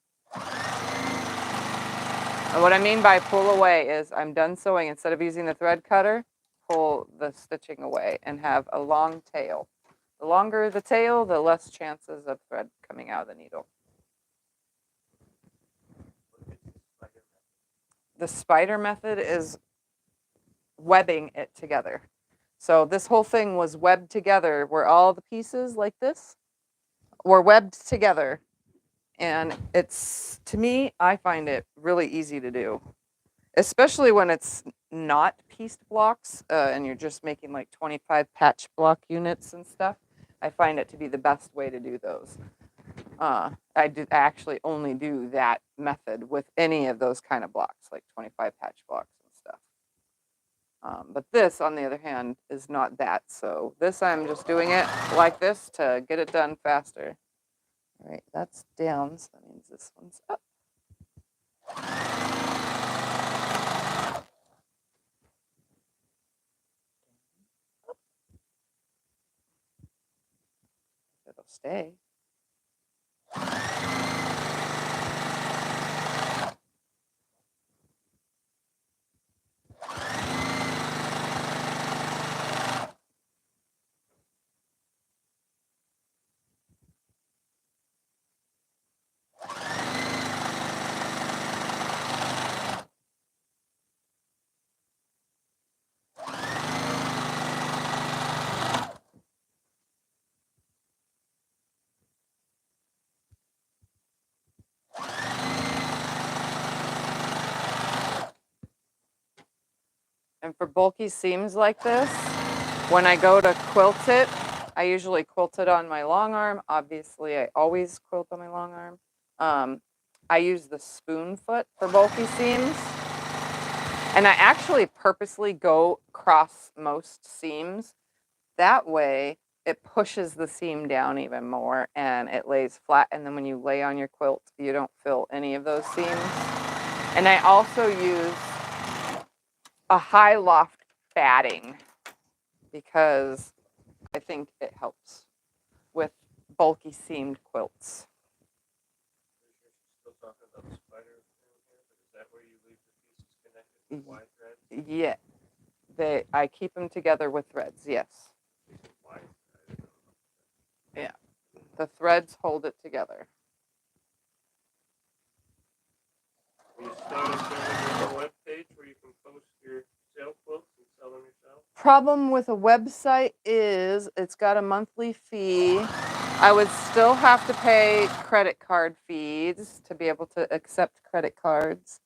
[SPEAKER 2] And what I mean by pull away is I'm done sewing. Instead of using the thread cutter, pull the stitching away and have a long tail. The longer the tail, the less chances of thread coming out of the needle. The spider method is webbing it together. So this whole thing was webbed together where all the pieces like this were webbed together. And it's, to me, I find it really easy to do, especially when it's not pieced blocks and you're just making like 25 patch block units and stuff. I find it to be the best way to do those. I actually only do that method with any of those kind of blocks, like 25 patch blocks and stuff. But this, on the other hand, is not that. So this, I'm just doing it like this to get it done faster. All right, that's down, so that means this one's up. It'll stay. And for bulky seams like this, when I go to quilt it, I usually quilt it on my long arm. Obviously, I always quilt on my long arm. I use the spoon foot for bulky seams. And I actually purposely go across most seams. That way, it pushes the seam down even more and it lays flat. And then when you lay on your quilt, you don't feel any of those seams. And I also use a high loft batting because I think it helps with bulky seamed quilts.
[SPEAKER 1] Still talking about the spider thing here, but is that where you leave the pieces connected with wide threads?
[SPEAKER 2] Yeah, I keep them together with threads. Yes.
[SPEAKER 1] Wide thread.
[SPEAKER 2] Yeah, the threads hold it together.
[SPEAKER 1] You started building a web page where you can post your sale quilts and sell them yourself?
[SPEAKER 2] Problem with a website is it's got a monthly fee. I would still have to pay credit card fees to be able to accept credit cards.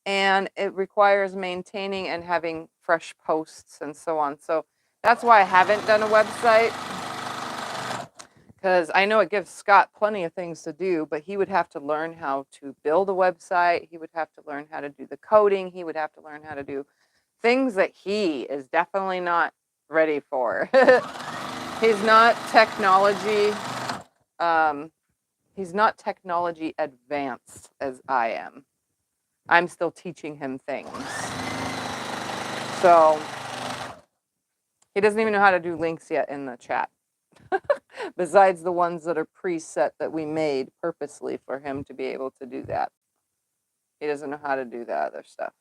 [SPEAKER 2] And it requires maintaining and having fresh posts and so on. So that's why I haven't done a website. Because I know it gives Scott plenty of things to do, but he would have to learn how to build a website. He would have to learn how to do the coding. He would have to learn how to do things that he is definitely not ready for. He's not technology. He's not technology advanced as I am. I'm still teaching him things. So he doesn't even know how to do links yet in the chat. Besides the ones that are preset that we made purposely for him to be able to do that. He doesn't know how to do the other stuff.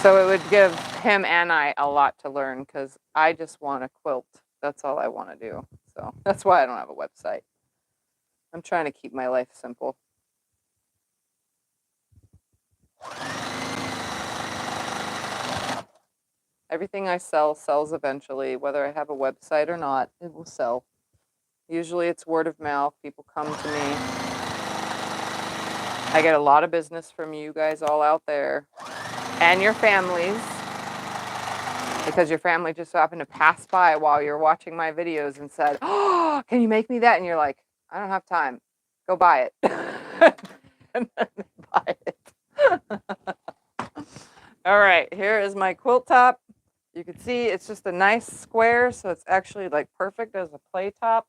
[SPEAKER 2] So it would give him and I a lot to learn because I just want to quilt. That's all I want to do. So that's why I don't have a website. I'm trying to keep my life simple. Everything I sell sells eventually. Whether I have a website or not, it will sell. Usually it's word of mouth. People come to me. I get a lot of business from you guys all out there and your families, because your family just happened to pass by while you're watching my videos and said, "Oh, can you make me that?" And you're like, "I don't have time. Go buy it." And then they buy it. All right, here is my quilt top. You can see it's just a nice square, so it's actually like perfect as a play top.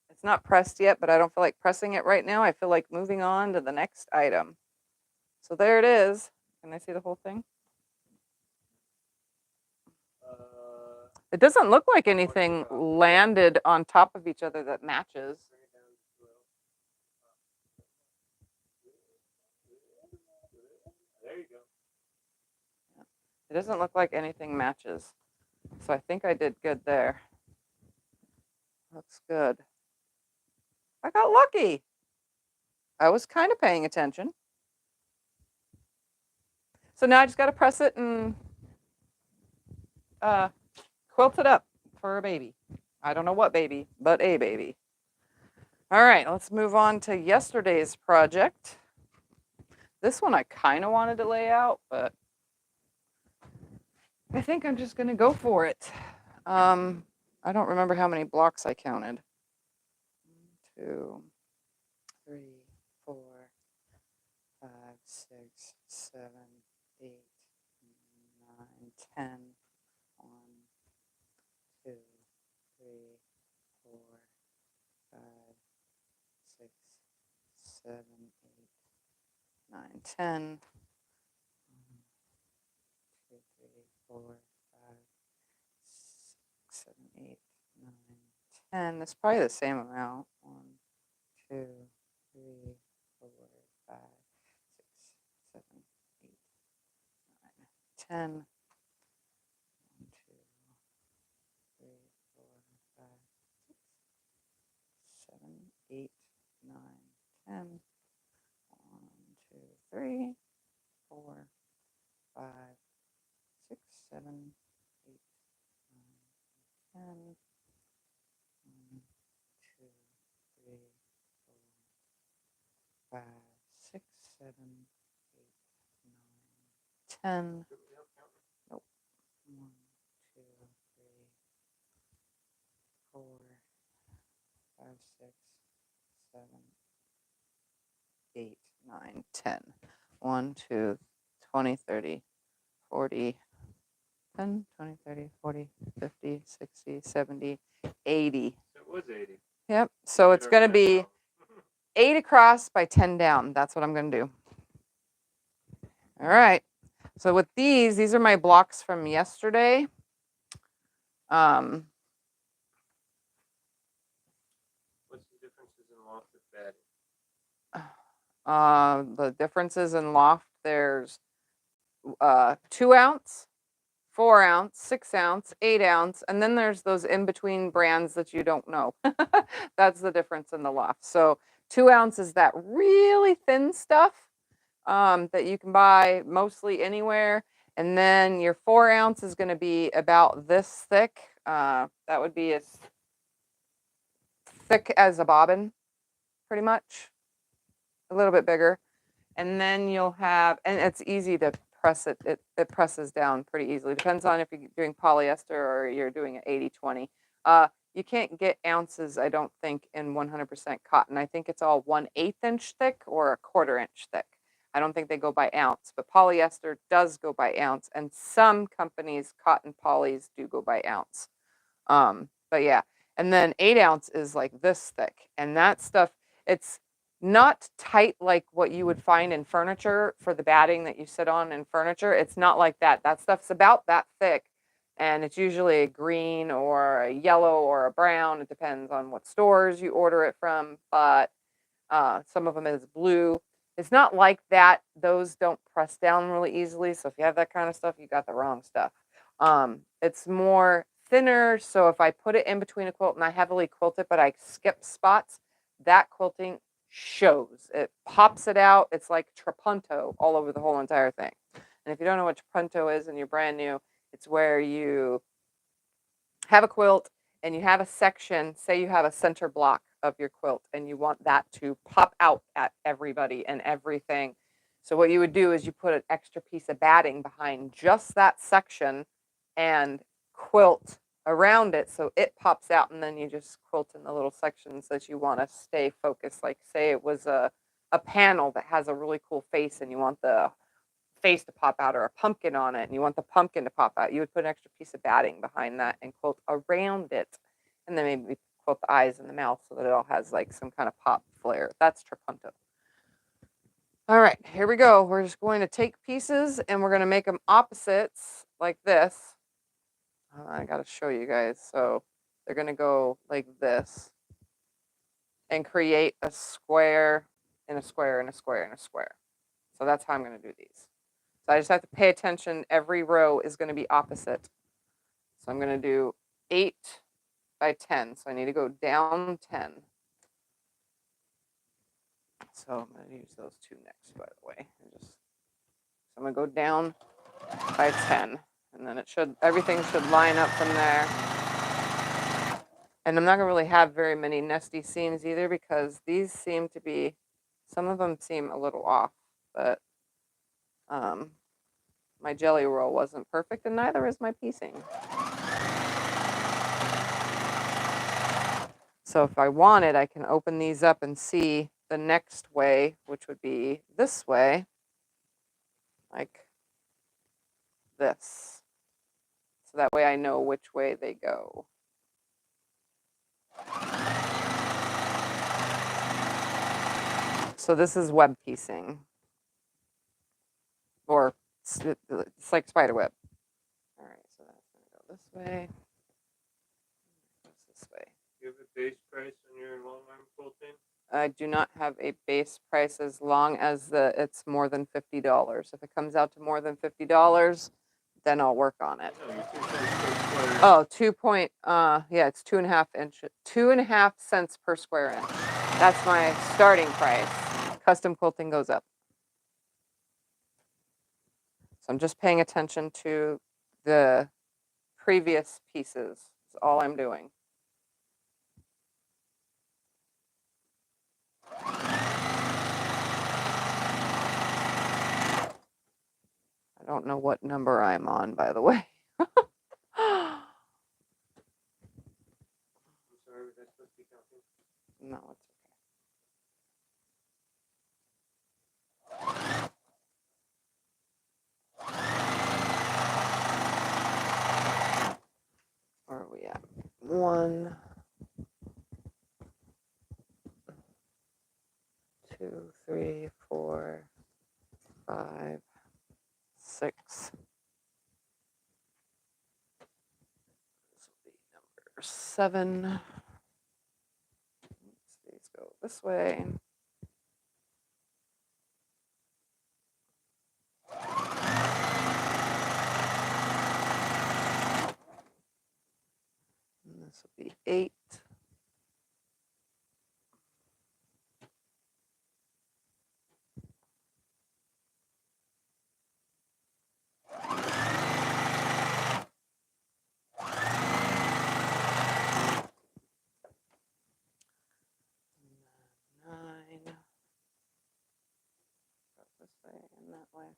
[SPEAKER 2] It's not pressed yet, but I don't feel like pressing it right now. I feel like moving on to the next item. So there it is. Can I see the whole thing? It doesn't look like anything landed on top of each other that matches.
[SPEAKER 1] There you go.
[SPEAKER 2] It doesn't look like anything matches. So I think I did good there. Looks good. I got lucky. I was kind of paying attention. So now I just got to press it and quilt it up for a baby. I don't know what baby, but a baby. All right, let's move on to yesterday's project. This one I kind of wanted to lay out, but I think I'm just going to go for it. I don't remember how many blocks I counted. 1, 2, 3, 4, 5, 6, 7, 8, 9, 10. 1, 2, 3, 4, 5, 6, 7, 8, 9, 10. 1, 2, 3, 4, 5, 6, 7, 8, 9, 10. That's probably the same amount. 1, 2, 3, 4, 5, 6, 7, 8, 9, 10. 1, 2, 3, 4, 5, 6, 7, 8, 9, 10. 1, 2, 3, 4, 5, 6, 7, 8, 9, 10. 1, 2, 3, 4, 5, 6, 7, 8, 9, 10. Nope. 1, 2, 3, 4, 5, 6, 7, 8, 9, 10. 1, 2, 20, 30, 40, 10, 20, 30, 40, 50, 60, 70, 80.
[SPEAKER 1] It was 80.
[SPEAKER 2] Yep. So it's going to be
[SPEAKER 1] Now.
[SPEAKER 2] 8 across by 10 down. That's what I'm going to do. All right. So with these are my blocks from yesterday.
[SPEAKER 1] What's the differences in loft and batting?
[SPEAKER 2] The differences in loft, there's 2 ounce, 4 ounce, 6 ounce, 8 ounce, and then there's those in between brands that you don't know. That's the difference in the loft. So 2 ounce is that really thin stuff that you can buy mostly anywhere. And then your 4 ounce is going to be about this thick. That would be as thick as a bobbin, pretty much. A little bit bigger. And then you'll have, and it's easy to press it. It presses down pretty easily. Depends on if you're doing polyester or you're doing an 80-20. You can't get ounces, I don't think, in 100% cotton. I think it's all 1/8 inch thick or 1/4 inch thick. I don't think they go by ounce, but polyester does go by ounce, and some companies, cotton polys, do go by ounce. But yeah, and then 8 ounce is like this thick, and that stuff, it's not tight like what you would find in furniture for the batting that you sit on in furniture. It's not like that. That stuff's about that thick, and it's usually a green or a yellow or a brown. It depends on what stores you order it from, but some of them is blue. It's not like that. Those don't press down really easily. So if you have that kind of stuff, you got the wrong stuff. It's more thinner. So if I put it in between a quilt and I heavily quilt it, but I skip spots, that quilting shows. It pops it out. It's like trapunto all over the whole entire thing. And if you don't know what trapunto is and you're brand new, it's where you have a quilt and you have a section, say you have a center block of your quilt and you want that to pop out at everybody and everything. So what you would do is you put an extra piece of batting behind just that section and quilt around it so it pops out, and then you just quilt in the little sections that you want to stay focused. Like say it was a panel that has a really cool face and you want the face to pop out, or a pumpkin on it and you want the pumpkin to pop out, you would put an extra piece of batting behind that and quilt around it, and then maybe quilt the eyes and the mouth so that it all has like some kind of pop flare. That's trapunto. All right, here we go. We're just going to take pieces and we're going to make them opposites like this. I got to show you guys. So they're going to go like this and create a square and a square and a square and a square. So that's how I'm going to do these. So I just have to pay attention. Every row is going to be opposite. So I'm going to do 8 by 10. So I need to go down 10. So I'm going to use those two next, by the way. So I'm going to go down by 10. And then everything should line up from there. And I'm not going to really have very many nesty seams either, because these seem to be, some of them seem a little off. But my jelly roll wasn't perfect, and neither is my piecing. So if I wanted, I can open these up and see the next way, which would be this way, like this. So that way I know which way they go. So this is web piecing, or it's like spider web. All right, so that's going to go this way. This way.
[SPEAKER 1] Do you have a base price on your Longarm quilting?
[SPEAKER 2] I do not have a base price as long as it's more than $50. If it comes out to more than $50, then I'll work on it. Oh, yeah, it's 2.5 inches, 2.5 cents per square inch. That's my starting price. Custom quilting goes up. So I'm just paying attention to the previous pieces. That's all I'm doing. I don't know what number I'm on, by the way.
[SPEAKER 1] I'm sorry, was that supposed to be counting?
[SPEAKER 2] No, it's 1, 2, 3, 4, 5, 6. This will be number 7. These go this way. And this will be 8. This way and that way.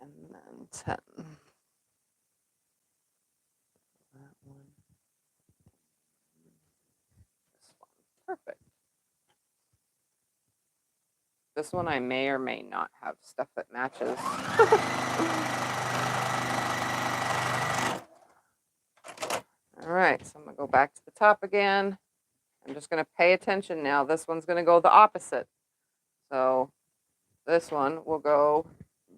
[SPEAKER 2] And then 10. That one. This one. Perfect. This one I may or may not have stuff that matches. All right, so I'm gonna go back to the top again. I'm just gonna pay attention now. This one's gonna go the opposite. So this one will go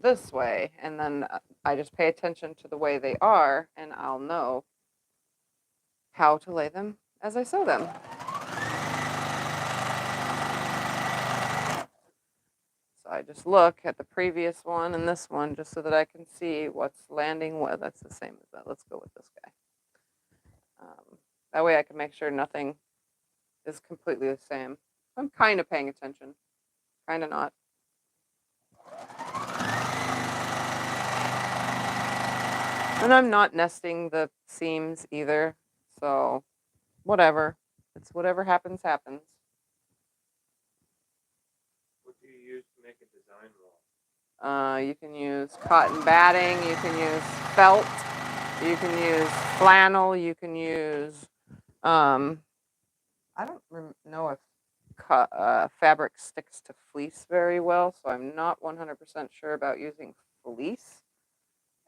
[SPEAKER 2] this way, and then I just pay attention to the way they are, and I'll know how to lay them as I sew them. So I just look at the previous one and this one just so that I can see what's landing well. That's the same as that. Let's go with this guy. That way I can make sure nothing is completely the same. I'm kind of paying attention, kind of not. And I'm not nesting the seams either, so whatever. It's whatever happens, happens.
[SPEAKER 1] What do you use to make a design wall?
[SPEAKER 2] You can use cotton batting, you can use felt, you can use flannel, you can use, I don't know if fabric sticks to fleece very well, so I'm not 100% sure about using fleece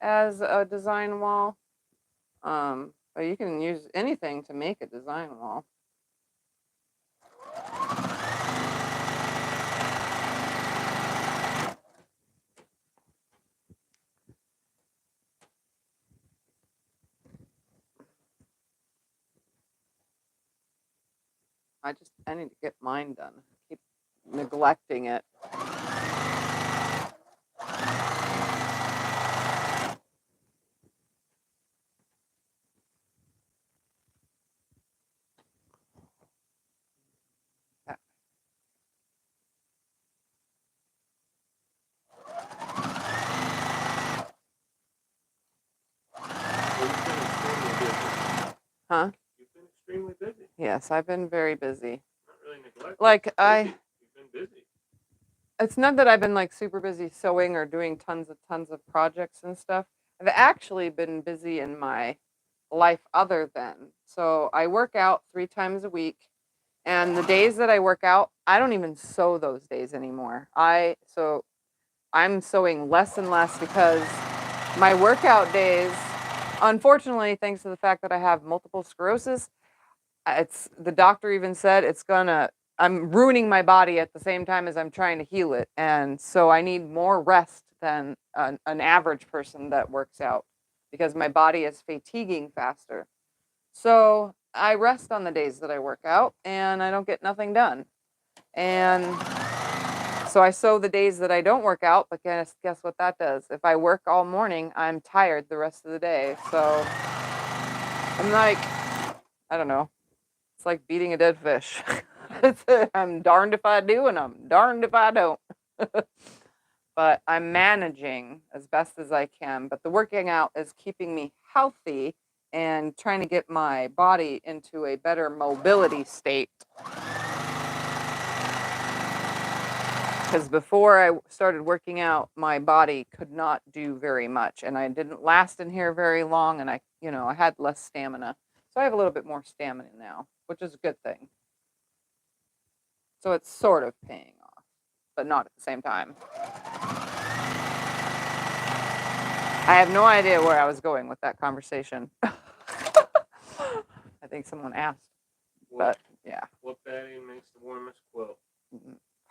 [SPEAKER 2] as a design wall. But you can use anything to make a design wall. I need to get mine done. I keep neglecting it. Huh?
[SPEAKER 1] You've been extremely busy.
[SPEAKER 2] Yes, I've been very busy.
[SPEAKER 1] Not really neglected.
[SPEAKER 2] Like
[SPEAKER 1] You've been busy.
[SPEAKER 2] It's not that I've been like super busy sewing or doing tons of projects and stuff. I've actually been busy in my life other than. So I work out 3 times a week, and the days that I work out, I don't even sew those days anymore. So I'm sewing less and less because my workout days, unfortunately, thanks to the fact that I have multiple sclerosis, it's the doctor even said I'm ruining my body at the same time as I'm trying to heal it. And so I need more rest than an average person that works out because my body is fatiguing faster. So I rest on the days that I work out and I don't get nothing done. And so I sew the days that I don't work out, but guess what that does? If I work all morning, I'm tired the rest of the day. So I'm like, I don't know. It's like beating a dead fish. I'm darned if I do and I'm darned if I don't. But I'm managing as best as I can. But the working out is keeping me healthy and trying to get my body into a better mobility state. Because before I started working out, my body could not do very much. And I didn't last in here very long. And I had less stamina. So I have a little bit more stamina now, which is a good thing. So it's sort of paying off. but not at the same time. I have no idea where I was going with that conversation. I think someone asked, but yeah.
[SPEAKER 1] What batting makes the warmest quilt?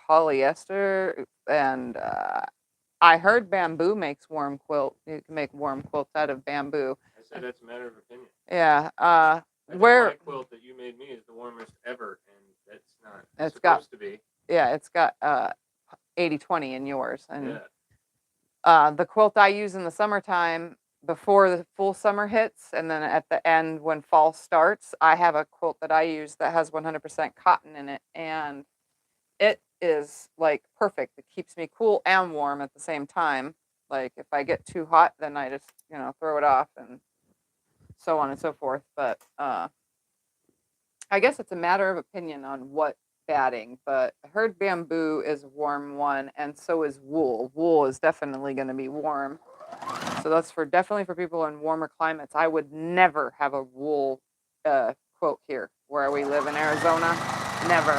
[SPEAKER 2] Polyester, and I heard bamboo makes warm quilt. You can make warm quilts out of bamboo.
[SPEAKER 1] I said that's a matter of opinion.
[SPEAKER 2] Yeah.
[SPEAKER 1] Where my quilt that you made me is the warmest ever, and that's not supposed to be.
[SPEAKER 2] Yeah, it's got 80-20 in yours, and
[SPEAKER 1] yeah.
[SPEAKER 2] The quilt I use in the summertime before the full summer hits, and then at the end when fall starts, I have a quilt that I use that has 100% cotton in it, and it is like perfect. It keeps me cool and warm at the same time. Like if I get too hot, then I just, throw it off and so on and so forth. But I guess it's a matter of opinion on what batting, but I heard bamboo is a warm one, and so is wool. Wool is definitely going to be warm. So that's definitely for people in warmer climates. I would never have a wool quilt here where we live in Arizona. Never.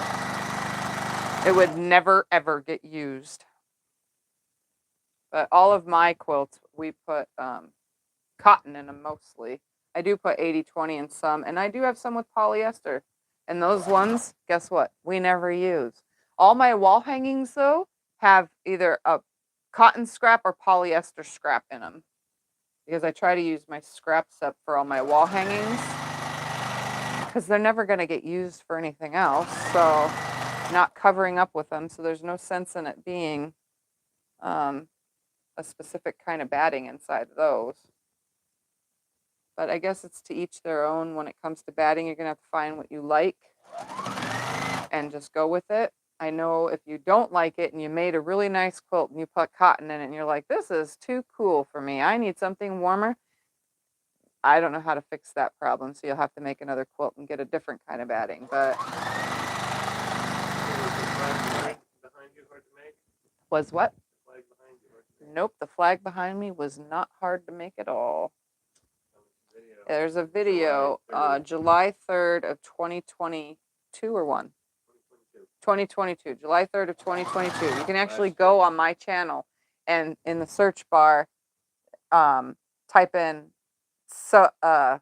[SPEAKER 2] It would never, ever get used. But all of my quilts, we put cotton in them mostly. I do put 80-20 in some, and I do have some with polyester. And those ones, guess what? We never use. All my wall hangings, though, have either a cotton scrap or polyester scrap in them. Because I try to use my scraps up for all my wall hangings. Because they're never going to get used for anything else. So, not covering up with them. So, there's no sense in it being a specific kind of batting inside those. But I guess it's to each their own. When it comes to batting, you're going to have to find what you like and just go with it. I know if you don't like it and you made a really nice quilt and you put cotton in it and you're like, this is too cool for me. I need something warmer. I don't know how to fix that problem, so you'll have to make another quilt and get a different kind of batting. But was what? Nope, the flag behind me was not hard to make at all. There's a video, July 3rd of 2022 or 1? 2022, July 3rd of 2022. You can actually go on my channel and in the search bar, type in 4th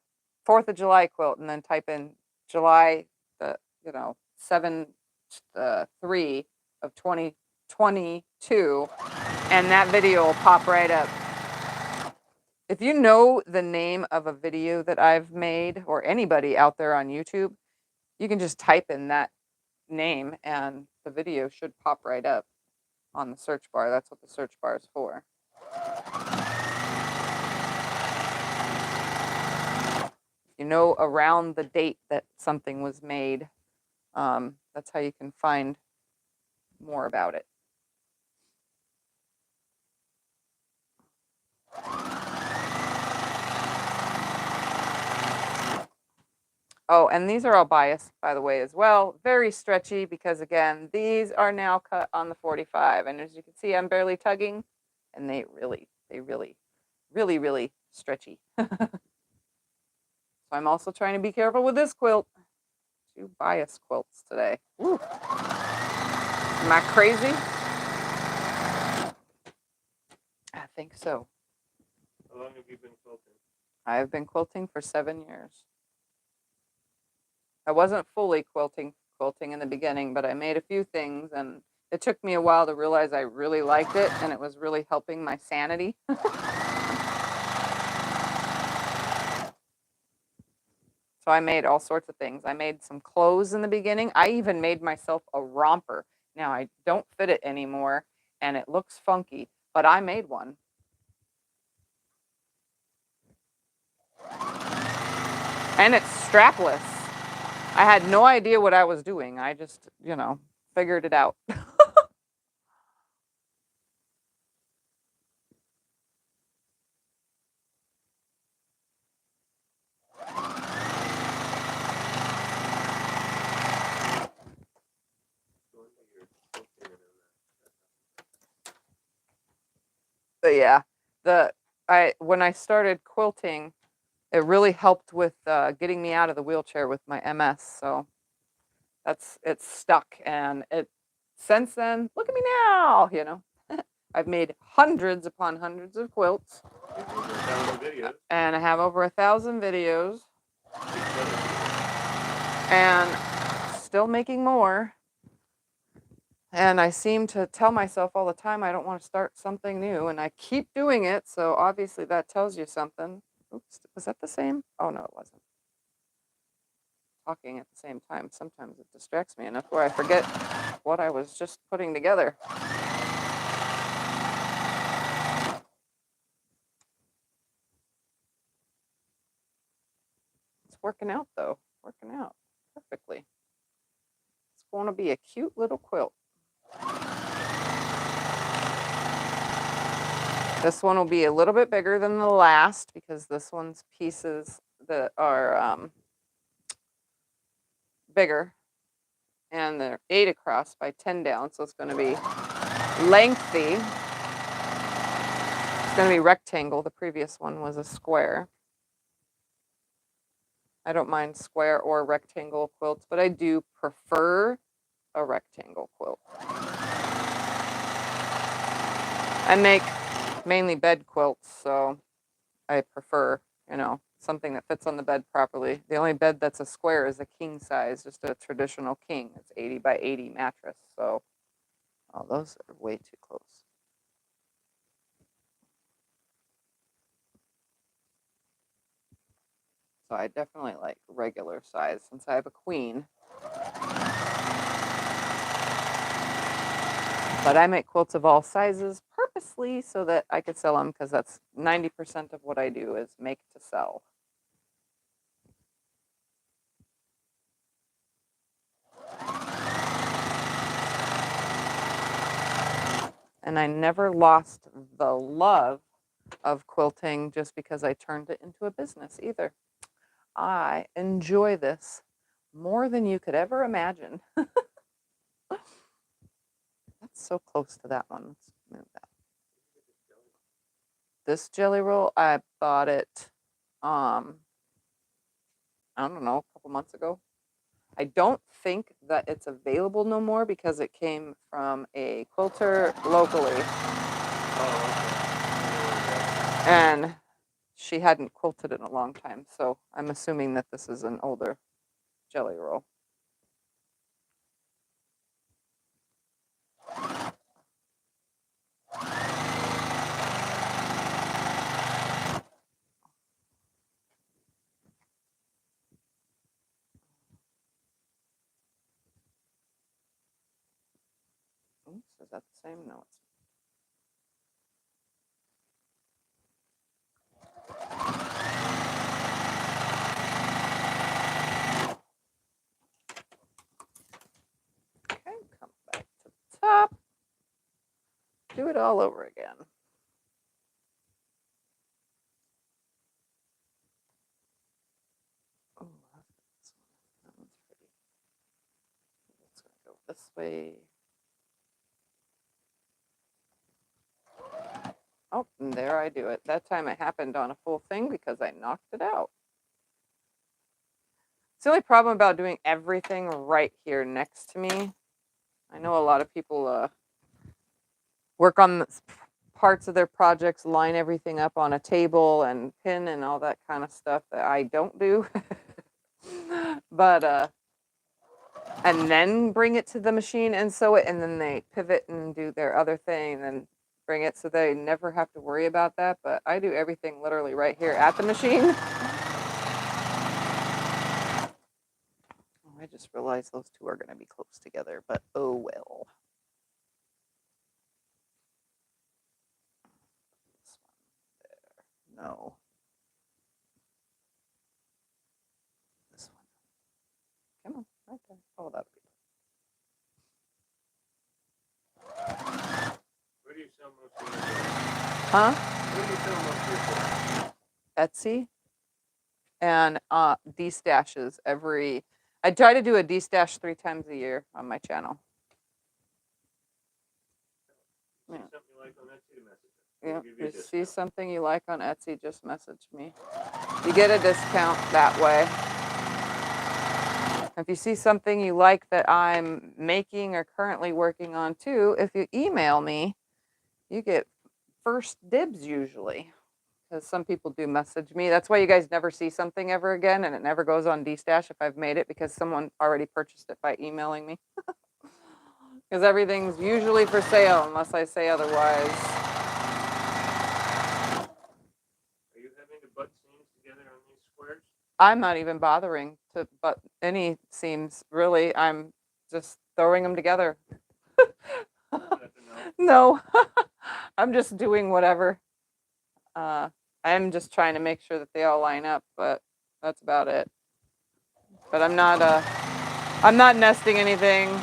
[SPEAKER 2] of July quilt and then type in July, 3 of 2022, and that video will pop right up. If you know the name of a video that I've made or anybody out there on YouTube, you can just type in that name and the video should pop right up on the search bar. That's what the search bar is for. You know around the date that something was made, that's how you can find more about it. Oh, and these are all biased, by the way, as well. Very stretchy because, again, these are now cut on the 45. And as you can see, I'm barely tugging. And they really stretchy. So I'm also trying to be careful with this quilt. 2 bias quilts today. Woo. Am I crazy? I think so.
[SPEAKER 1] How long have you been quilting?
[SPEAKER 2] I've been quilting for 7 years. I wasn't fully quilting in the beginning, but I made a few things, and it took me a while to realize I really liked it, and it was really helping my sanity. So I made all sorts of things. I made some clothes in the beginning. I even made myself a romper. Now, I don't fit it anymore, and it looks funky, but I made one. And it's strapless. I had no idea what I was doing. I just, figured it out. But yeah, when I started quilting, it really helped with getting me out of the wheelchair with my MS. So it's stuck, and it since then, look at me now, you know. I've made hundreds upon hundreds of quilts. And I have over 1,000 videos. And still making more. And I seem to tell myself all the time I don't want to start something new, and I keep doing it, so obviously that tells you something. Oops, was that the same? Oh no, it wasn't. Talking at the same time, sometimes it distracts me enough where I forget what I was just putting together. It's working out though, working out perfectly. It's going to be a cute little quilt. This one will be a little bit bigger than the last because this one's pieces that are bigger, and they're 8 across by 10 down, so it's going to be lengthy. It's going to be rectangle. The previous one was a square. I don't mind square or rectangle quilts, but I do prefer a rectangle quilt. I make mainly bed quilts, so I prefer, you know, something that fits on the bed properly. The only bed that's a square is a king size, just a traditional king. It's 80 by 80 mattress, so oh, those are way too close. So I definitely like regular size since I have a queen. But I make quilts of all sizes purposely so that I could sell them, because that's 90% of what I do is make to sell. And I never lost the love of quilting just because I turned it into a business either. I enjoy this more than you could ever imagine. That's so close to that one. Let's move that. This jelly roll, I bought it, I don't know, a couple months ago. I don't think that it's available no more because it came from a quilter locally. Oh, okay. And she hadn't quilted in a long time, so I'm assuming that this is an older jelly roll. Oops, is that the same? No, it's okay. Come back to the top. Do it all over again. Oh, that one's pretty. It's gonna go this way. Oh, and there I do it. That time it happened on a full thing because I knocked it out. It's the only problem about doing everything right here next to me. I know a lot of people work on parts of their projects, line everything up on a table and pin and all that kind of stuff that I don't do. But and then bring it to the machine and sew it, and then they pivot and do their other thing and then bring it, so they never have to worry about that. But I do everything literally right here at the machine. Oh, I just realized those two are going to be close together, but oh well. This one there. No. This one. Come on, right there. Oh, that'll be.
[SPEAKER 1] Where do you sell most of your
[SPEAKER 2] Huh?
[SPEAKER 1] Where do you sell most of your
[SPEAKER 2] Etsy. And D-stashes every. I try to do a D-stash 3 times a year on my channel.
[SPEAKER 1] Yeah. Something you like on Etsy, message me.
[SPEAKER 2] Yeah, if you see something you like on Etsy, just message me. You get a discount that way. If you see something you like that I'm making or currently working on too, if you email me, you get first dibs usually. Because some people do message me. That's why you guys never see something ever again, and it never goes on DStash if I've made it, because someone already purchased it by emailing me. Because everything's usually for sale unless I say otherwise.
[SPEAKER 1] Are you having to butt seams together on these squares?
[SPEAKER 2] I'm not even bothering to butt any seams, really. I'm just throwing them together. No, I'm just doing whatever. I'm just trying to make sure that they all line up, but that's about it. But I'm not nesting anything.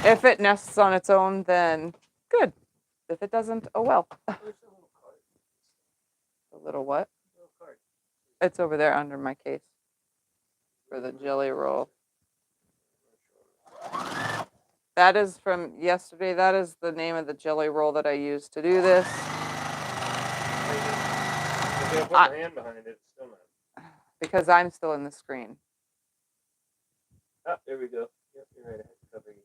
[SPEAKER 2] If it nests on its own, then good. If it doesn't, oh well. A little what? It's over there under my case for the jelly roll. That is from yesterday. That is the name of the jelly roll that I used to do this.
[SPEAKER 1] Put my hand behind it, it's still not.
[SPEAKER 2] Because I'm still in the screen.
[SPEAKER 1] Oh, there we go. Yep, you're right. I have to cover you.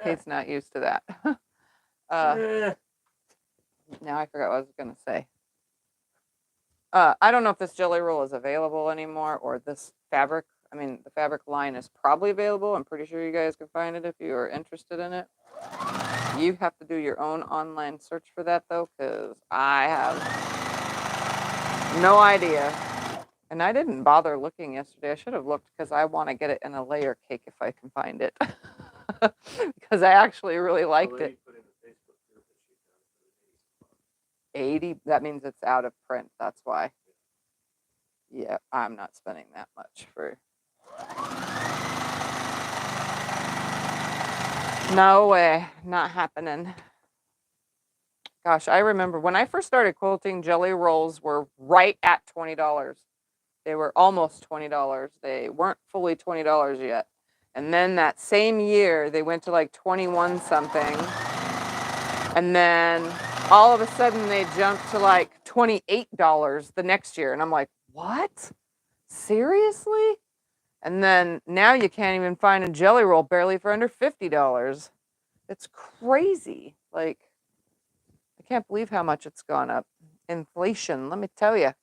[SPEAKER 2] He's not used to that. Now I forgot what I was going to say. I don't know if this jelly roll is available anymore, or this fabric. I mean, the fabric line is probably available. I'm pretty sure you guys can find it if you are interested in it. You have to do your own online search for that, though, because I have no idea. And I didn't bother looking yesterday. I should have looked, because I want to get it in a layer cake if I can find it. Because I actually really liked it. 80, that means it's out of print. That's why. Yeah, I'm not spending that much for. No way, not happening. Gosh, I remember when I first started quilting, jelly rolls were right at $20. They were almost $20. They weren't fully $20 yet. And then that same year, they went to like 21 something. And then all of a sudden, they jumped to like $28 the next year. And I'm like, what? Seriously? And then now you can't even find a jelly roll barely for under $50. It's crazy. Like, I can't believe how much it's gone up. Inflation, let me tell you.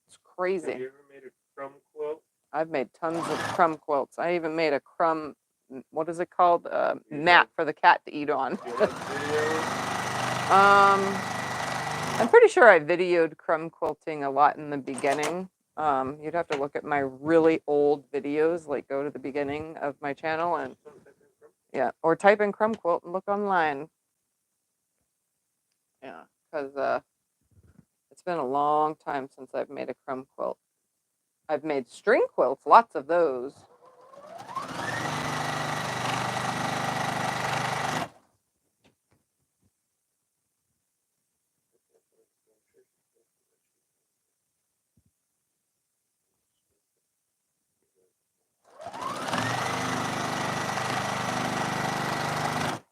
[SPEAKER 2] It's crazy.
[SPEAKER 1] Have you ever made a crumb quilt?
[SPEAKER 2] I've made tons of crumb quilts. I even made a crumb, what is it called? Mat for the cat to eat on. I'm pretty sure I videoed crumb quilting a lot in the beginning. You'd have to look at my really old videos, like go to the beginning of my channel and yeah, or type in crumb quilt and look online. Yeah, because it's been a long time since I've made a crumb quilt. I've made string quilts, lots of those.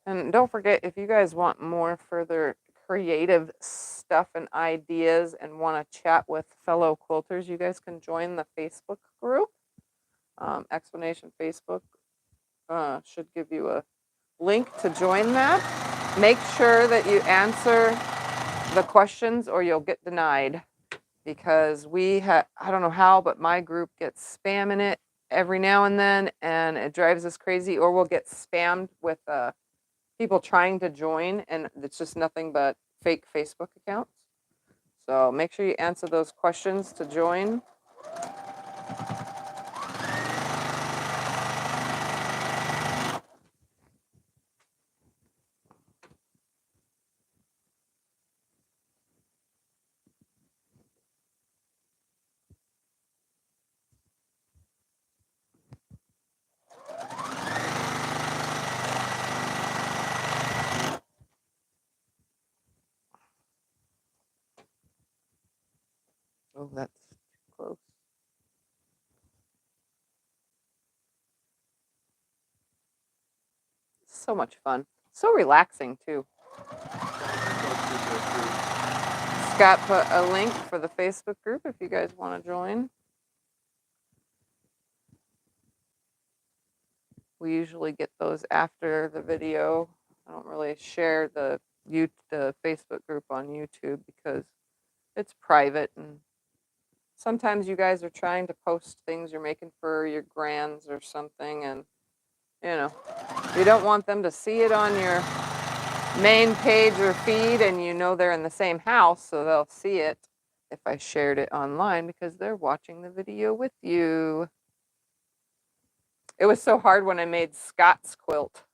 [SPEAKER 2] And don't forget, if you guys want more further creative stuff and ideas and want to chat with fellow quilters, you guys can join the Facebook group. Explanation Facebook should give you a link to join that. Make sure that you answer the questions or you'll get denied, because I don't know how, but my group gets spam in it every now and then, and it drives us crazy, or we'll get spammed with people trying to join, and it's just nothing but fake Facebook accounts. So make sure you answer those questions to join. Oh, that's close. So much fun. So relaxing, too. Scott put a link for the Facebook group if you guys want to join. We usually get those after the video. I don't really share the Facebook group on YouTube because it's private, and sometimes you guys are trying to post things you're making for your grands or something, and you don't want them to see it on your main page or feed, and they're in the same house, so they'll see it if I shared it online because they're watching the video with you. It was so hard when I made Scott's quilt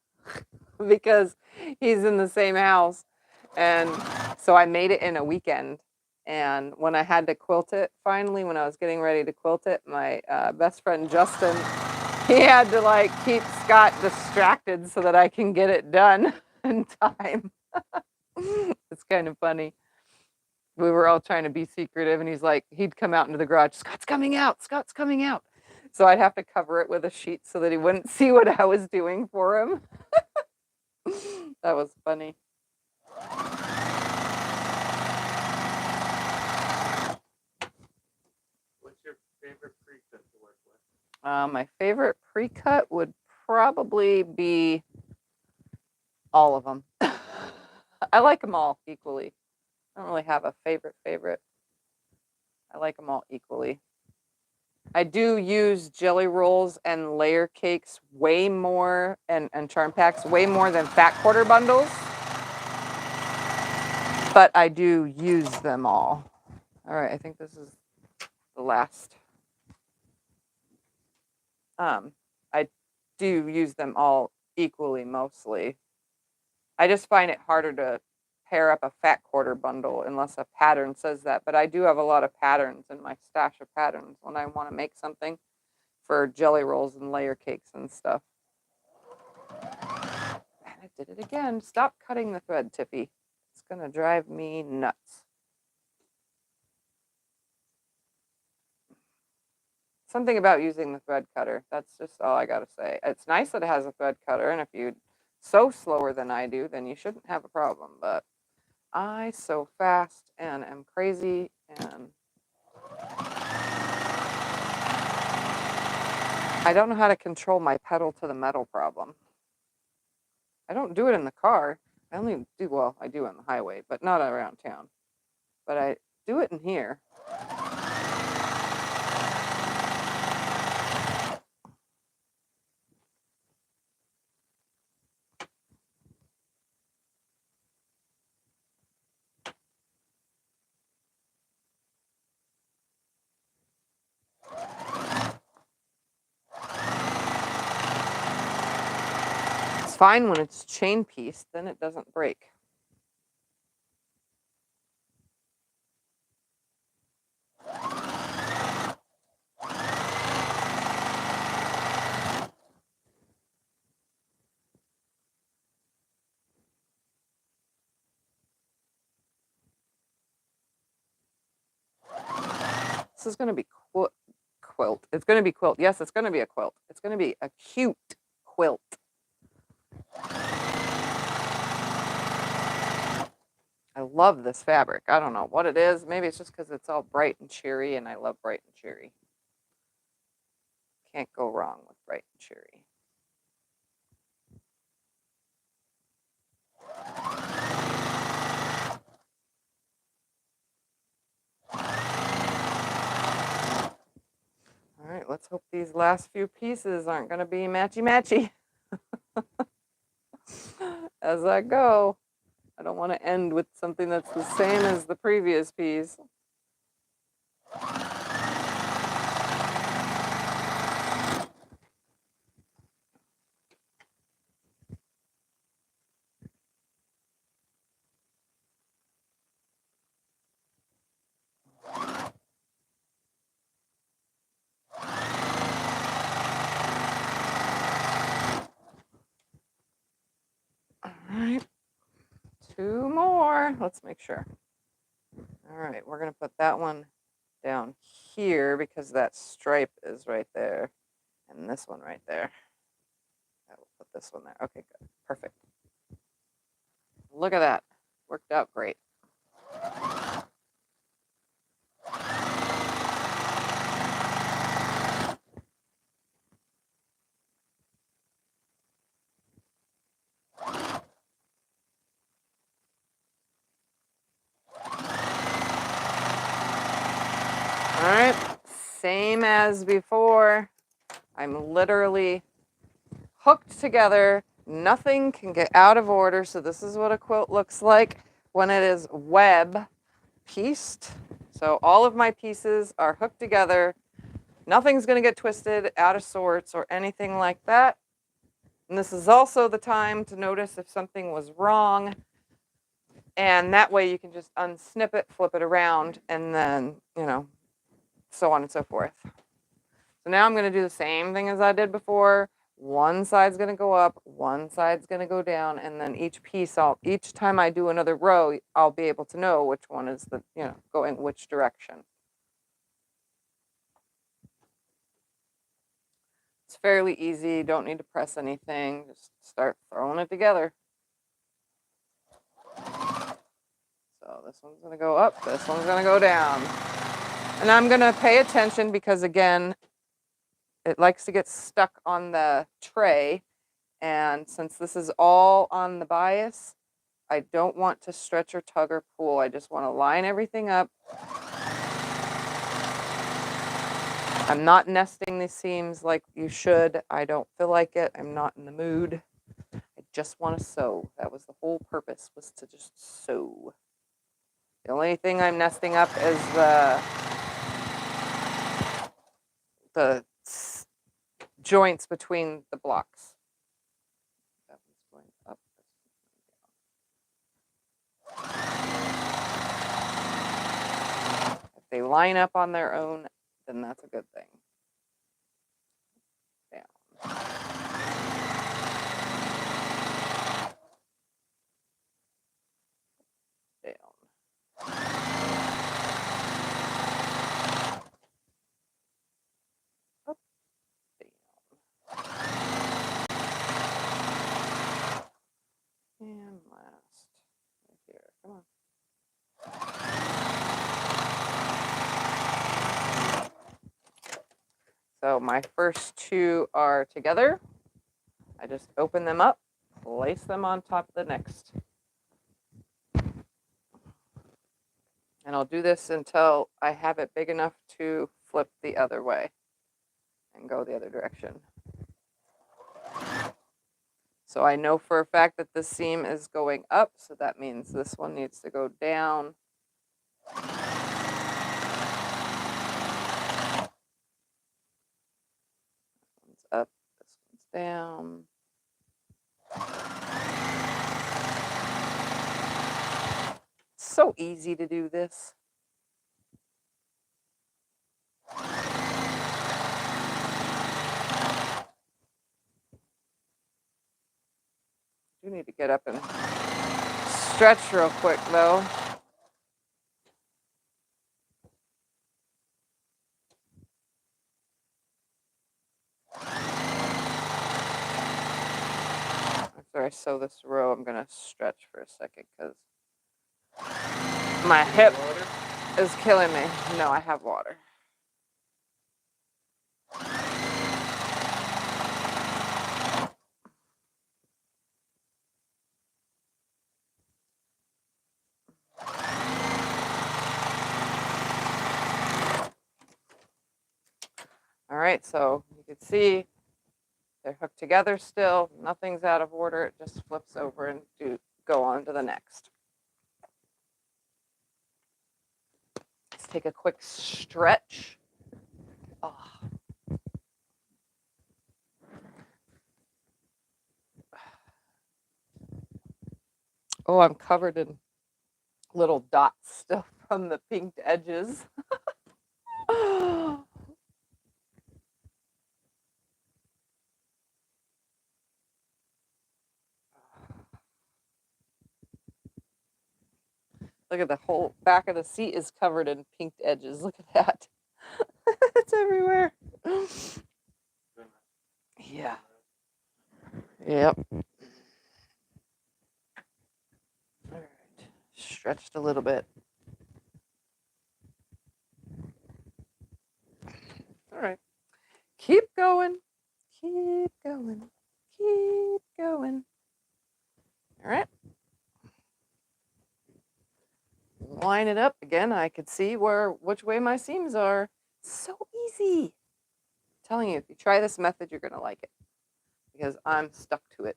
[SPEAKER 2] because he's in the same house, and so I made it in a weekend. And when I had to quilt it, finally, when I was getting ready to quilt it, my best friend Justin, he had to keep Scott distracted so that I can get it done in time. It's kind of funny. We were all trying to be secretive, and he'd come out into the garage, Scott's coming out, Scott's coming out. So I'd have to cover it with a sheet so that he wouldn't see what I was doing for him. That was funny.
[SPEAKER 1] What's your favorite pre-cut to work with?
[SPEAKER 2] My favorite pre-cut would probably be all of them. I like them all equally. I don't really have a favorite. I like them all equally. I do use jelly rolls and layer cakes way more, and charm packs way more than fat quarter bundles. But I do use them all. All right, I think this is the last. I do use them all equally mostly. I just find it harder to pair up a fat quarter bundle unless a pattern says that. But I do have a lot of patterns in my stash of patterns when I want to make something for jelly rolls and layer cakes and stuff. And I did it again. Stop cutting the thread, Tiffy. It's going to drive me nuts. Something about using the thread cutter. That's just all I got to say. It's nice that it has a thread cutter, and if you sew slower than I do, then you shouldn't have a problem. But I sew fast and am crazy, and I don't know how to control my pedal to the metal problem. I don't do it in the car. I only do, well, I do on the highway, but not around town. But I do it in here. It's fine when it's chain piece, then it doesn't break. This is going to be quilt. It's going to be quilt. Yes, it's going to be a quilt. It's going to be a cute quilt. I love this fabric. I don't know what it is. Maybe it's just because it's all bright and cheery, and I love bright and cheery. Can't go wrong with bright and cheery. All right, let's hope these last few pieces aren't going to be matchy-matchy as I go. I don't want to end with something that's the same as the previous piece. All right, 2 more. Let's make sure. All right, we're going to put that one down here because that stripe is right there, and this one right there. I will put this one there. Okay, good. Perfect. Look at that. Worked out great. All right, same as before. I'm literally hooked together. Nothing can get out of order. So this is what a quilt looks like when it is web pieced. So all of my pieces are hooked together. Nothing's going to get twisted, out of sorts, or anything like that. And this is also the time to notice if something was wrong. And that way you can just unsnip it, flip it around, and then, so on and so forth. So now I'm going to do the same thing as I did before. One side's going to go up, one side's going to go down, and then each piece, each time I do another row, I'll be able to know which one is going which direction. It's fairly easy. Don't need to press anything. Just start throwing it together. So this one's going to go up, this one's going to go down. And I'm going to pay attention because, again, it likes to get stuck on the tray. And since this is all on the bias, I don't want to stretch or tug or pull. I just want to line everything up. I'm not nesting these seams like you should. I don't feel like it. I'm not in the mood. I just want to sew. That was the whole purpose, was to just sew. The only thing I'm nesting up is the joints between the blocks. That one's going up. If they line up on their own, then that's a good thing. Down. Down. Up, down. And last, right here, come on. So my first two are together. I just open them up, place them on top of the next. And I'll do this until I have it big enough to flip the other way and go the other direction. So I know for a fact that this seam is going up, so that means this one needs to go down. This one's up, this one's down. It's so easy to do this. I do need to get up and stretch real quick though. After I sew this row, I'm gonna stretch for a second because my hip is killing me. No, I have water. All right, so you can see they're hooked together still. Nothing's out of order. It just flips over and go on to the next. Let's take a quick stretch. Oh, I'm covered in little dots still from the pinked edges. Look at the whole back of the seat is covered in pinked edges. Look at that. It's everywhere. Yeah. Yep. All right. Stretched a little bit. All right. Keep going. Keep going. Keep going. All right. line it up again. I could see which way my seams are. So easy. I'm telling you, if you try this method, you're gonna like it because I'm stuck to it.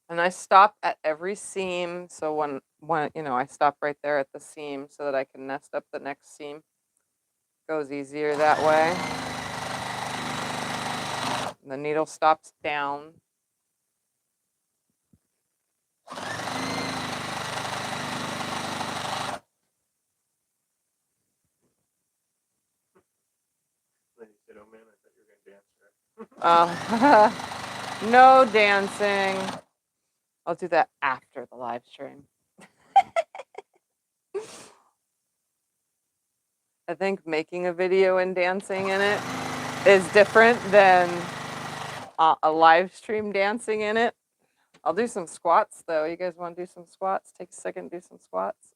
[SPEAKER 2] And I stop at every seam, so when I stop right there at the seam so that I can nest up the next seam. Goes easier that way. The needle stops down.
[SPEAKER 1] Lady said, "Oh man, I thought you were gonna dance there."
[SPEAKER 2] No dancing. I'll do that after the live stream. I think making a video and dancing in it is different than a live stream dancing in it. I'll do some squats though. You guys want to do some squats? Take a second, do some squats.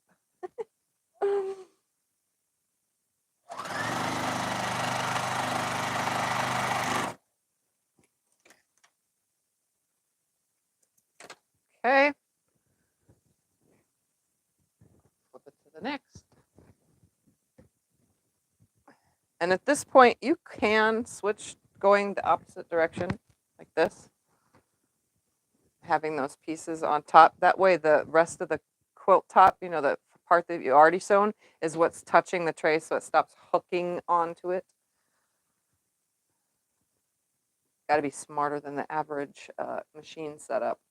[SPEAKER 2] Okay. Flip it to the next. And at this point, you can switch going the opposite direction like this. Having those pieces on top. That way the rest of the quilt top, the part that you already sewn, is what's touching the tray so it stops hooking onto it. Got to be smarter than the average machine setup.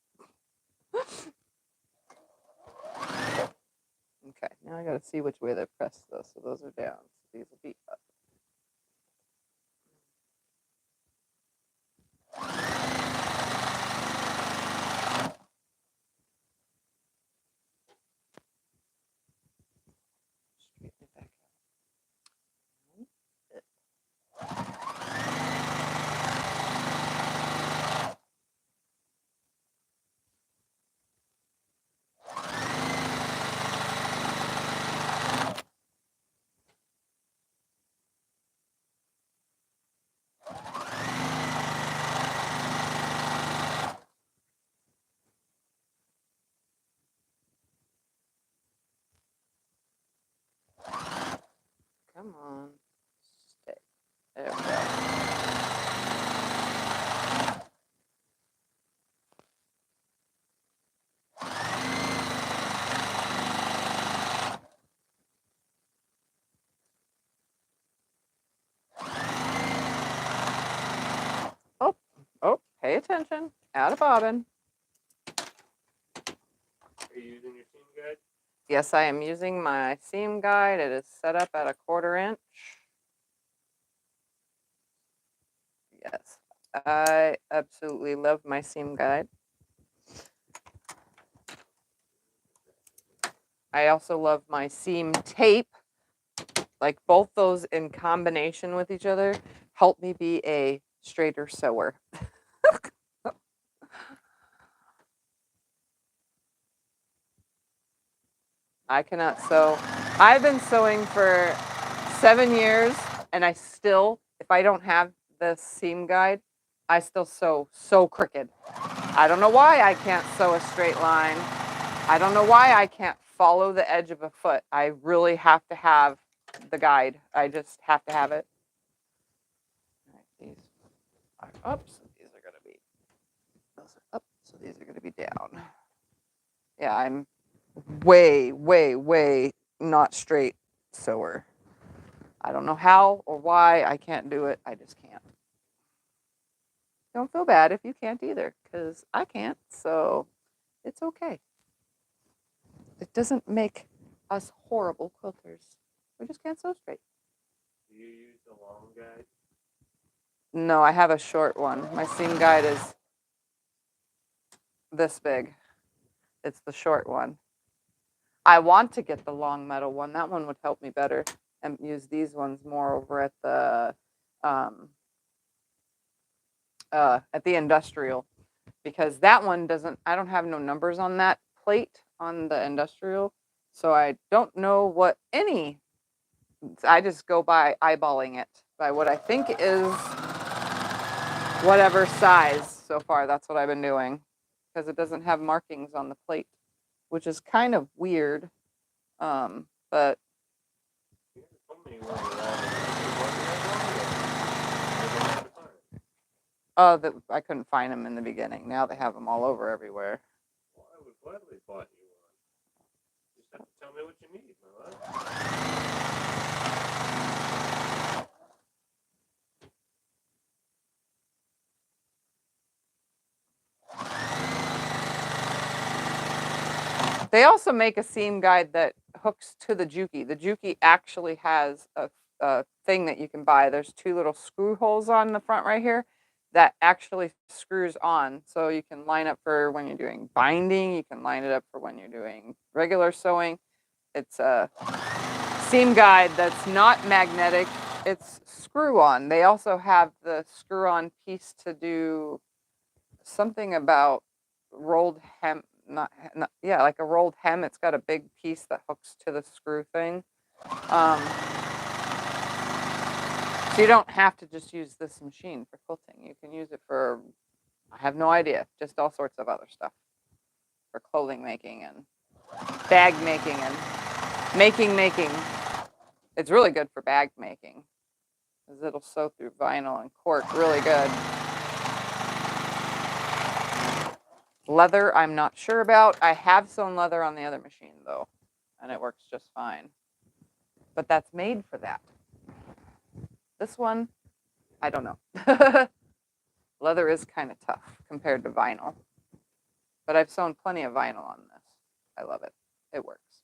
[SPEAKER 2] Okay, now I got to see which way they press those. So those are down. So these will be up. Straighten it back out. Come on. Stay. There we go. Oh, pay attention. Out of bobbin.
[SPEAKER 1] Are you using your seam guide?
[SPEAKER 2] Yes, I am using my seam guide. It is set up at 1/4 inch. Yes, I absolutely love my seam guide. I also love my seam tape. Like both those in combination with each other help me be a straighter sewer. I cannot sew. I've been sewing for 7 years and I still, if I don't have the seam guide, I still sew so crooked. I don't know why I can't sew a straight line. I don't know why I can't follow the edge of a foot. I really have to have the guide. I just have to have it. All right, these are up, so these are going to be, those are up, so these are going to be down. Yeah, I'm way, way, way not straight sewer. I don't know how or why I can't do it. I just can't. Don't feel bad if you can't either, because I can't, so it's okay. It doesn't make us horrible quilters. We just can't sew straight.
[SPEAKER 1] Do you use the long guide?
[SPEAKER 2] No, I have a short one. My seam guide is this big. It's the short one. I want to get the long metal one. That one would help me better and use these ones more over at the at the industrial, because that one doesn't, I don't have no numbers on that plate on the industrial. So I don't know what any, I just go by eyeballing it by what I think is whatever size so far. That's what I've been doing, because it doesn't have markings on the plate, which is kind of weird. But I couldn't find them in the beginning. Now they have them all over everywhere.
[SPEAKER 1] Well, I would gladly bought you one. Just have to tell me what you need, my love.
[SPEAKER 2] They also make a seam guide that hooks to the Juki. The Juki actually has a thing that you can buy. There's 2 little screw holes on the front right here that actually screws on. So you can line up for when you're doing binding. You can line it up for when you're doing regular sewing. It's a seam guide that's not magnetic. It's screw on. They also have the screw on piece to do something about rolled hem. Not, yeah, like a rolled hem. It's got a big piece that hooks to the screw thing. So you don't have to just use this machine for quilting. You can use it for, I have no idea, just all sorts of other stuff. For clothing making and bag making and making. It's really good for bag making, because it'll sew through vinyl and cork really good. Leather, I'm not sure about. I have sewn leather on the other machine though, and it works just fine. But that's made for that. This one, I don't know. Leather is kind of tough compared to vinyl. But I've sewn plenty of vinyl on this. I love it. It works.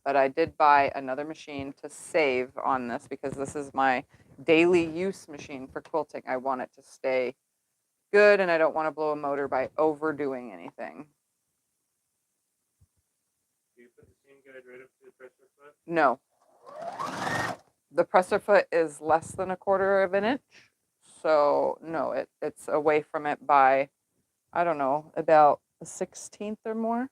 [SPEAKER 2] But I did buy another machine to save on this, because this is my daily use machine for quilting. I want it to stay good, and I don't want to blow a motor by overdoing anything.
[SPEAKER 1] Do you put the seam guide right up to the presser foot?
[SPEAKER 2] No. The presser foot is less than 1/4 of an inch. So no, it's away from it by, I don't know, about a 1/16 or more.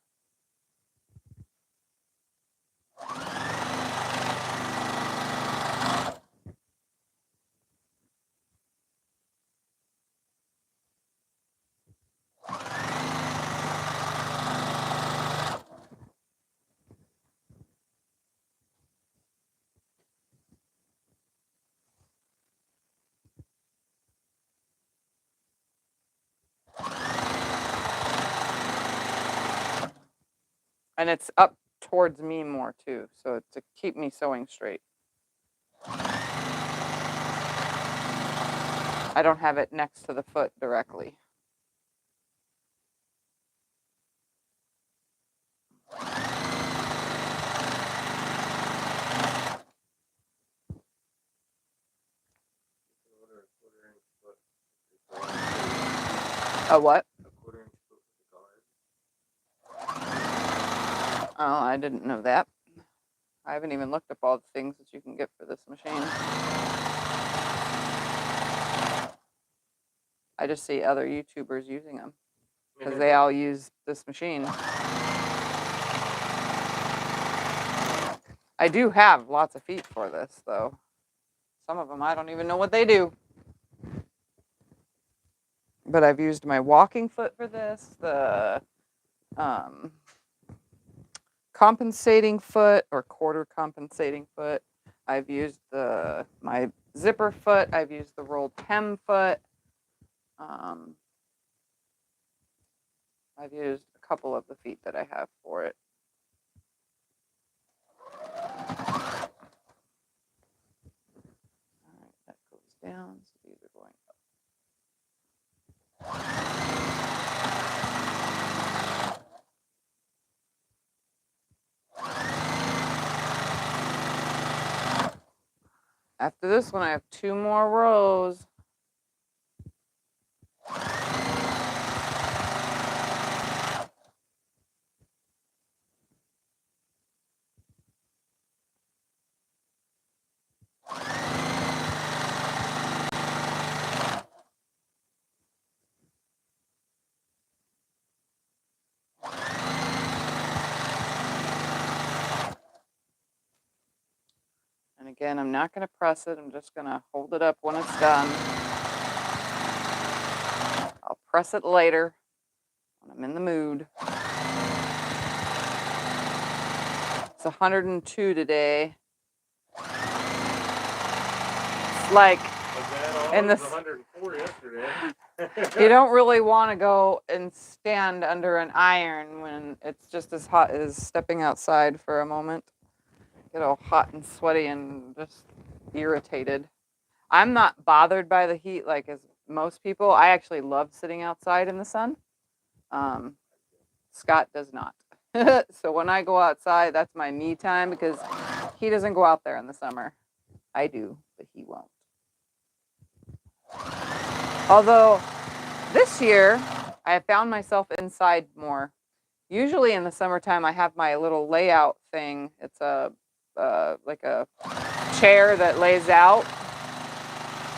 [SPEAKER 2] And it's up towards me more too, so to keep me sewing straight. I don't have it next to the foot directly. A what?
[SPEAKER 1] A 1/4 inch foot with the guard.
[SPEAKER 2] Oh, I didn't know that. I haven't even looked up all the things that you can get for this machine. I just see other YouTubers using them, because they all use this machine. I do have lots of feet for this, though. Some of them, I don't even know what they do. But I've used my walking foot for this, the compensating foot or 1/4 compensating foot. I've used my zipper foot. I've used the rolled hem foot. I've used a couple of the feet that I have for it. All right, that goes down. So these are going up. After this one, I have 2 more rows. Again, I'm not going to press it. I'm just going to hold it up when it's done. I'll press it later when I'm in the mood. It's 102 today. It's like in the
[SPEAKER 1] 104 yesterday.
[SPEAKER 2] you don't really want to go and stand under an iron when it's just as hot as stepping outside for a moment. Get all hot and sweaty and just irritated. I'm not bothered by the heat like as most people. I actually love sitting outside in the sun. Scott does not. So when I go outside, that's my me time because he doesn't go out there in the summer. I do, but he won't. Although this year, I have found myself inside more. Usually in the summertime, I have my little layout thing. It's like a chair that lays out.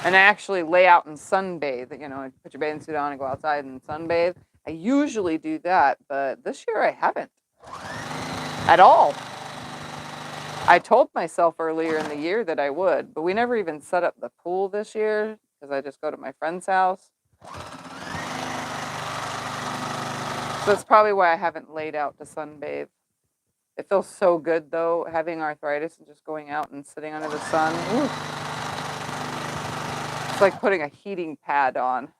[SPEAKER 2] And I actually lay out and sunbathe. You know, put your bathing suit on and go outside and sunbathe. I usually do that, but this year I haven't at all. I told myself earlier in the year that I would, but we never even set up the pool this year because I just go to my friend's house. So that's probably why I haven't laid out to sunbathe. It feels so good though, having arthritis and just going out and sitting under the sun. Ooh. It's like putting a heating pad on.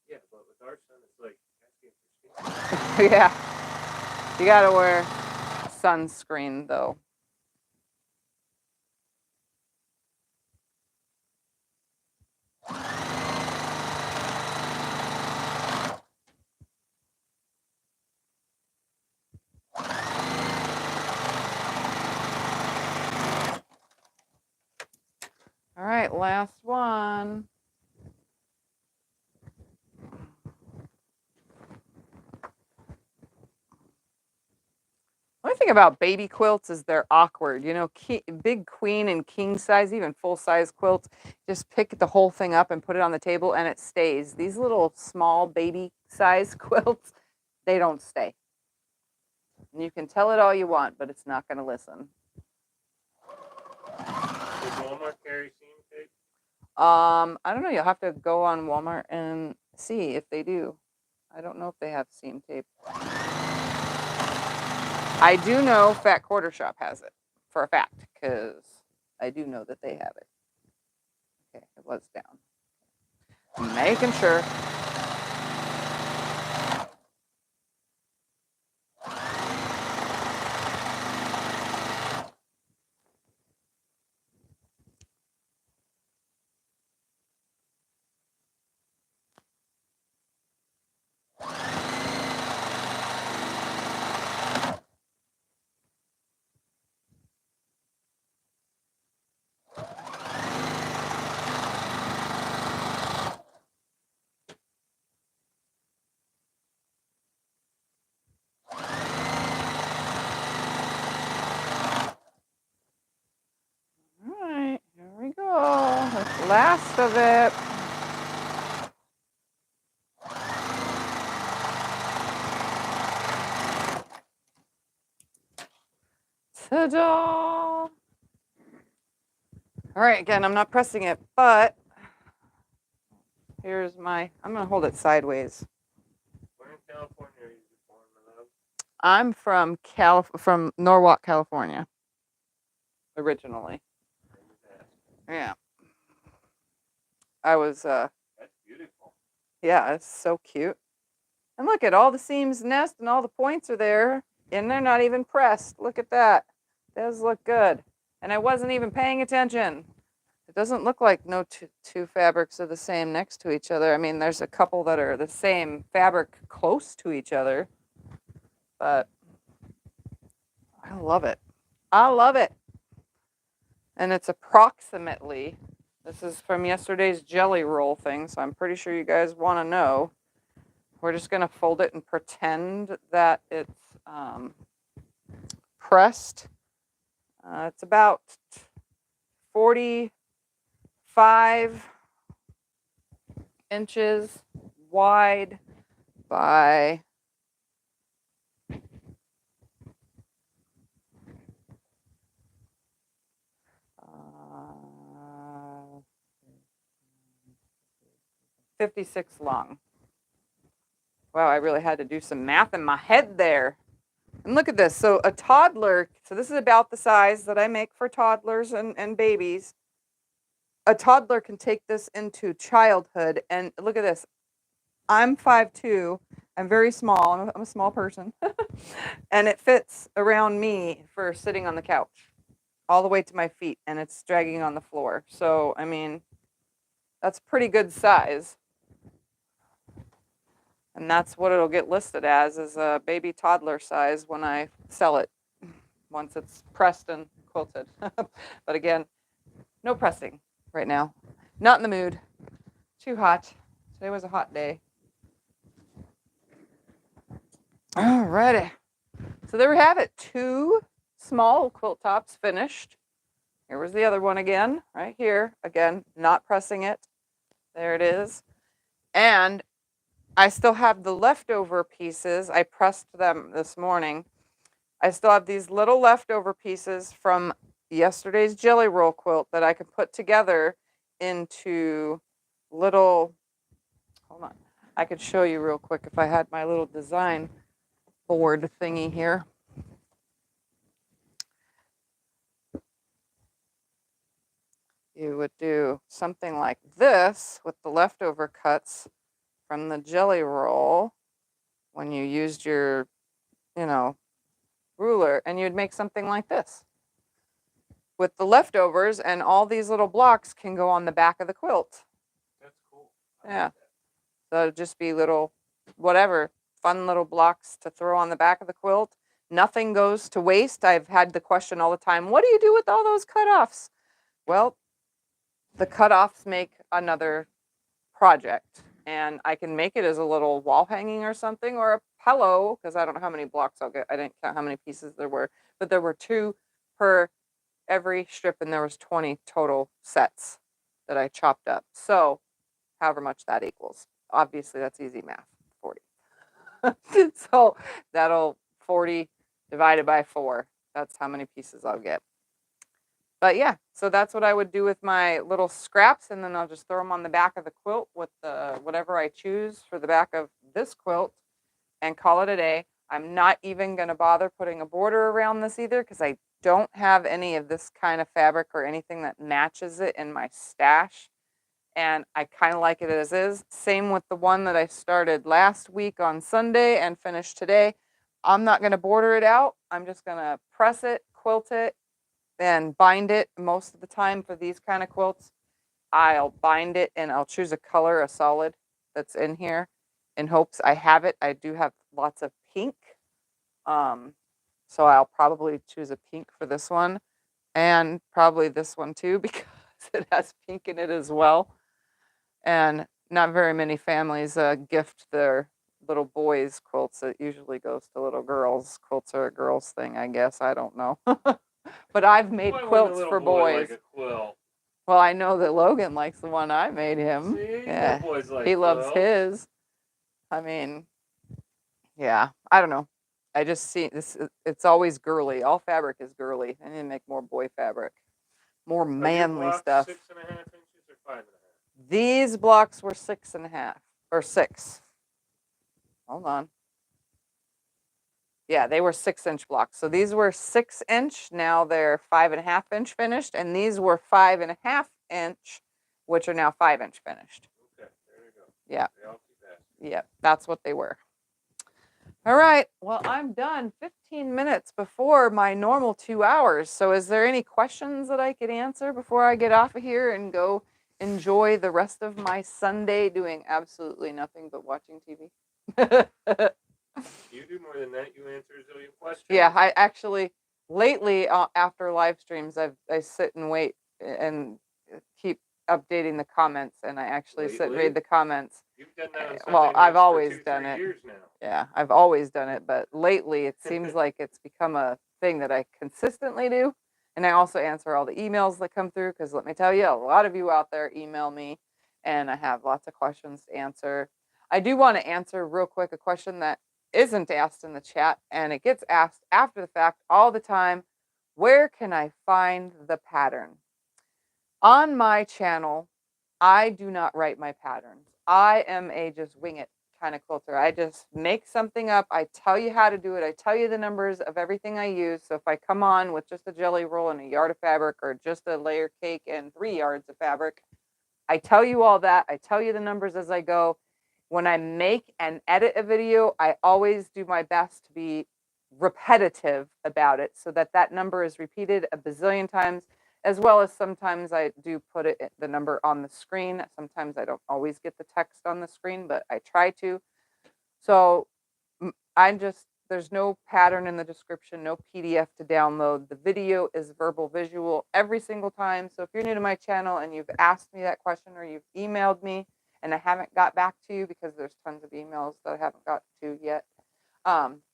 [SPEAKER 1] Yeah, but with our sun, it's like asking for skin.
[SPEAKER 2] Yeah. You gotta wear sunscreen though. All right, last one. One thing about baby quilts is they're awkward. You know, big queen and king size, even full size quilts, just pick the whole thing up and put it on the table and it stays. These little small baby size quilts, they don't stay. And you can tell it all you want, but it's not going to listen.
[SPEAKER 1] Does Walmart carry seam tape?
[SPEAKER 2] I don't know. You'll have to go on Walmart and see if they do. I don't know if they have seam tape. I do know Fat Quarter Shop has it for a fact because I do know that they have it. Okay, it was down. Making sure. Alright, here we go. That's the last of it. Ta-da! Alright, again, I'm not pressing it, but here's my, I'm going to hold it sideways.
[SPEAKER 1] Where in California are you born, my love?
[SPEAKER 2] I'm from Norwalk, California, originally. Yeah. I was,
[SPEAKER 1] That's beautiful.
[SPEAKER 2] yeah, it's so cute. And look at all the seams nest and all the points are there, and they're not even pressed. Look at that. It does look good. And I wasn't even paying attention. It doesn't look like no two fabrics are the same next to each other. I mean, there's a couple that are the same fabric close to each other, but I love it. I love it. And it's approximately, this is from yesterday's jelly roll thing, so I'm pretty sure you guys want to know. We're just going to fold it and pretend that it's pressed. It's about 45 inches wide by 5 56 long. Wow, I really had to do some math in my head there. And look at this. So a toddler, so this is about the size that I make for toddlers and babies. A toddler can take this into childhood. And look at this. I'm 5'2". I'm very small. I'm a small person. And it fits around me for sitting on the couch all the way to my feet. And it's dragging on the floor. So, I mean, that's pretty good size. And that's what it'll get listed as, is a baby toddler size when I sell it, once it's pressed and quilted. But again, no pressing right now. Not in the mood. Too hot. Today was a hot day. Alrighty. So there we have it. 2 small quilt tops finished. Here was the other one again, right here. Again, not pressing it. There it is. And I still have the leftover pieces. I pressed them this morning. I still have these little leftover pieces from yesterday's jelly roll quilt that I could put together into little, hold on, I could show you real quick if I had my little design board thingy here. You would do something like this with the leftover cuts from the jelly roll when you used your, ruler, and you'd make something like this with the leftovers, and all these little blocks can go on the back of the quilt.
[SPEAKER 1] That's cool.
[SPEAKER 2] Yeah. So it'd just be little, whatever, fun little blocks to throw on the back of the quilt. Nothing goes to waste. I've had the question all the time, what do you do with all those cutoffs? Well, the cutoffs make another project, and I can make it as a little wall hanging or something, or a pillow, because I don't know how many blocks I'll get. I didn't count how many pieces there were, but there were 2 per every strip, and there was 20 total sets that I chopped up. So however much that equals. Obviously, that's easy math, 40. So that'll 40 divided by 4. That's how many pieces I'll get. But yeah, so that's what I would do with my little scraps, and then I'll just throw them on the back of the quilt with the whatever I choose for the back of this quilt and call it a day. I'm not even going to bother putting a border around this either, because I don't have any of this kind of fabric or anything that matches it in my stash. And I kind of like it as is. Same with the one that I started last week on Sunday and finished today. I'm not going to border it out. I'm just going to press it, quilt it, and bind it. Most of the time for these kind of quilts, I'll bind it and I'll choose a color, a solid that's in here, in hopes I have it. I do have lots of pink. So I'll probably choose a pink for this one, and probably this one too, because it has pink in it as well. And not very many families gift their little boys quilts. It usually goes to little girls. Quilts are a girls thing, I guess. I don't know. But I've made quilts for boys.
[SPEAKER 1] Like a quilt?
[SPEAKER 2] Well, I know that Logan likes the one I made him.
[SPEAKER 1] See,
[SPEAKER 2] yeah,
[SPEAKER 1] boys like
[SPEAKER 2] he loves
[SPEAKER 1] quilts.
[SPEAKER 2] his. I mean, yeah, I don't know. I just see this. It's always girly. All fabric is girly. I need to make more boy fabric, more manly stuff.
[SPEAKER 1] 6.5 inches or 5.5?
[SPEAKER 2] These blocks were 6.5 or 6. Hold on. Yeah, they were 6-inch blocks. So these were 6-inch. Now they're 5.5-inch finished, and these were 5.5-inch, which are now 5-inch finished.
[SPEAKER 1] Okay, there you go.
[SPEAKER 2] Yeah.
[SPEAKER 1] They all keep asking.
[SPEAKER 2] Yeah, that's what they were. All right. Well, I'm done 15 minutes before my normal 2 hours. So is there any questions that I could answer before I get off of here and go enjoy the rest of my Sunday doing absolutely nothing but watching TV?
[SPEAKER 1] You do more than that. You answer a zillion questions.
[SPEAKER 2] Yeah, I actually, lately, after live streams, I sit and wait and keep updating the comments, and I actually sit and read the comments.
[SPEAKER 1] You've done that on Sunday
[SPEAKER 2] Well, I've
[SPEAKER 1] nights
[SPEAKER 2] always
[SPEAKER 1] for 2-3
[SPEAKER 2] done it.
[SPEAKER 1] years now.
[SPEAKER 2] Yeah, I've always done it, but lately it seems like it's become a thing that I consistently do. And I also answer all the emails that come through, because let me tell you, a lot of you out there email me, and I have lots of questions to answer. I do want to answer real quick a question that isn't asked in the chat, and it gets asked after the fact all the time. Where can I find the pattern? On my channel, I do not write my patterns. I am a just wing it kind of quilter. I just make something up. I tell you how to do it. I tell you the numbers of everything I use. So if I come on with just a jelly roll and a yard of fabric or just a layer cake and 3 yards of fabric, I tell you all that. I tell you the numbers as I go. When I make and edit a video, I always do my best to be repetitive about it so that that number is repeated a bazillion times, as well as sometimes I do put the number on the screen. Sometimes I don't always get the text on the screen, but I try to. So there's no pattern in the description, no PDF to download. The video is verbal visual every single time. So if you're new to my channel and you've asked me that question or you've emailed me and I haven't got back to you because there's tons of emails that I haven't got to yet,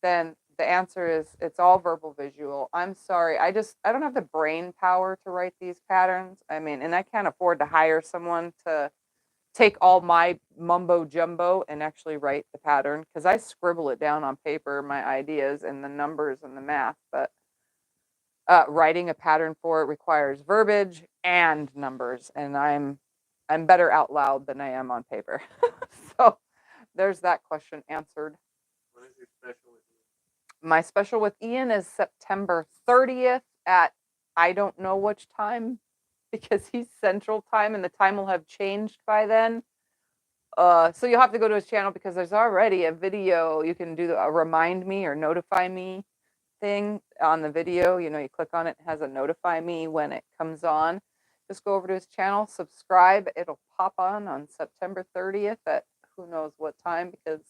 [SPEAKER 2] then the answer is it's all verbal visual. I'm sorry. I don't have the brain power to write these patterns. I mean, and I can't afford to hire someone to take all my mumbo jumbo and actually write the pattern because I scribble it down on paper, my ideas and the numbers and the math. But writing a pattern for it requires verbiage and numbers, and I'm better out loud than I am on paper. So there's that question answered.
[SPEAKER 1] What is your special with you?
[SPEAKER 2] My special with Ian is September 30th at I don't know which time because he's Central Time and the time will have changed by then. So you'll have to go to his channel because there's already a video. You can do a remind me or notify me thing on the video. You know, you click on it, it has a notify me when it comes on. Just go over to his channel, subscribe. It'll pop on September 30th at who knows what time because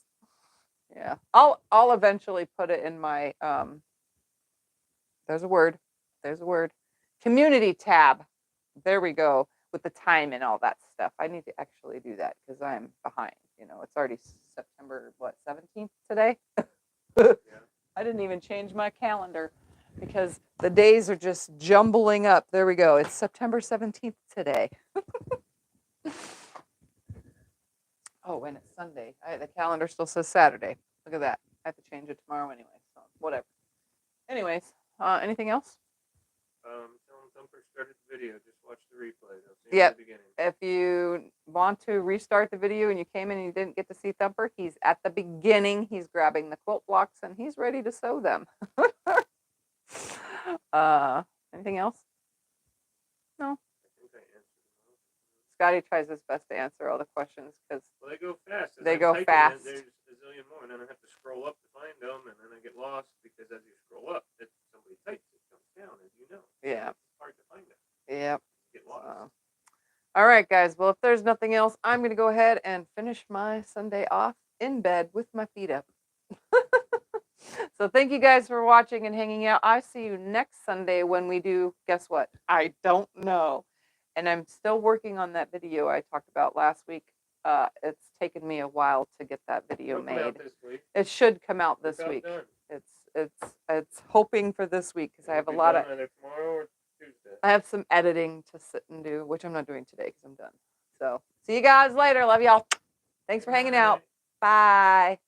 [SPEAKER 2] yeah, I'll eventually put it in my there's a word community tab. There we go with the time and all that stuff. I need to actually do that because I'm behind. You know, it's already September 17th today.
[SPEAKER 1] Yeah.
[SPEAKER 2] I didn't even change my calendar because the days are just jumbling up. There we go. It's September 17th today. Oh, and it's Sunday. The calendar still says Saturday. Look at that. I have to change it tomorrow anyway, so whatever. Anyways, anything else?
[SPEAKER 1] Tell them Thumper started the video. Just watch the replay. They'll see
[SPEAKER 2] Yep.
[SPEAKER 1] the beginning.
[SPEAKER 2] If you want to restart the video and you came in and you didn't get to see Thumper, he's at the beginning. He's grabbing the quilt blocks and he's ready to sew them. Anything else? No.
[SPEAKER 1] I think I answered them all.
[SPEAKER 2] Scotty tries his best to answer all the questions because
[SPEAKER 1] Well, they go fast. As
[SPEAKER 2] They
[SPEAKER 1] I'm
[SPEAKER 2] go
[SPEAKER 1] typing
[SPEAKER 2] fast.
[SPEAKER 1] There's a zillion more, and then I have to scroll up to find them, and then I get lost because as you scroll up, if somebody types, it comes down, as you know.
[SPEAKER 2] Yeah.
[SPEAKER 1] It's hard to find it.
[SPEAKER 2] yep.
[SPEAKER 1] You get lost.
[SPEAKER 2] All right, guys. Well, if there's nothing else, I'm going to go ahead and finish my Sunday off in bed with my feet up. So thank you guys for watching and hanging out. I see you next Sunday when we do, guess what? I don't know. And I'm still working on that video I talked about last week. It's taken me a while to get that video
[SPEAKER 1] It'll come out
[SPEAKER 2] made.
[SPEAKER 1] this week.
[SPEAKER 2] It should come out this
[SPEAKER 1] It's about
[SPEAKER 2] week.
[SPEAKER 1] done.
[SPEAKER 2] It's hoping for this week because I have a
[SPEAKER 1] It'll be
[SPEAKER 2] lot of
[SPEAKER 1] done either tomorrow or Tuesday.
[SPEAKER 2] I have some editing to sit and do, which I'm not doing today because I'm done. So see you guys later. Love y'all. Thanks for hanging out. Bye.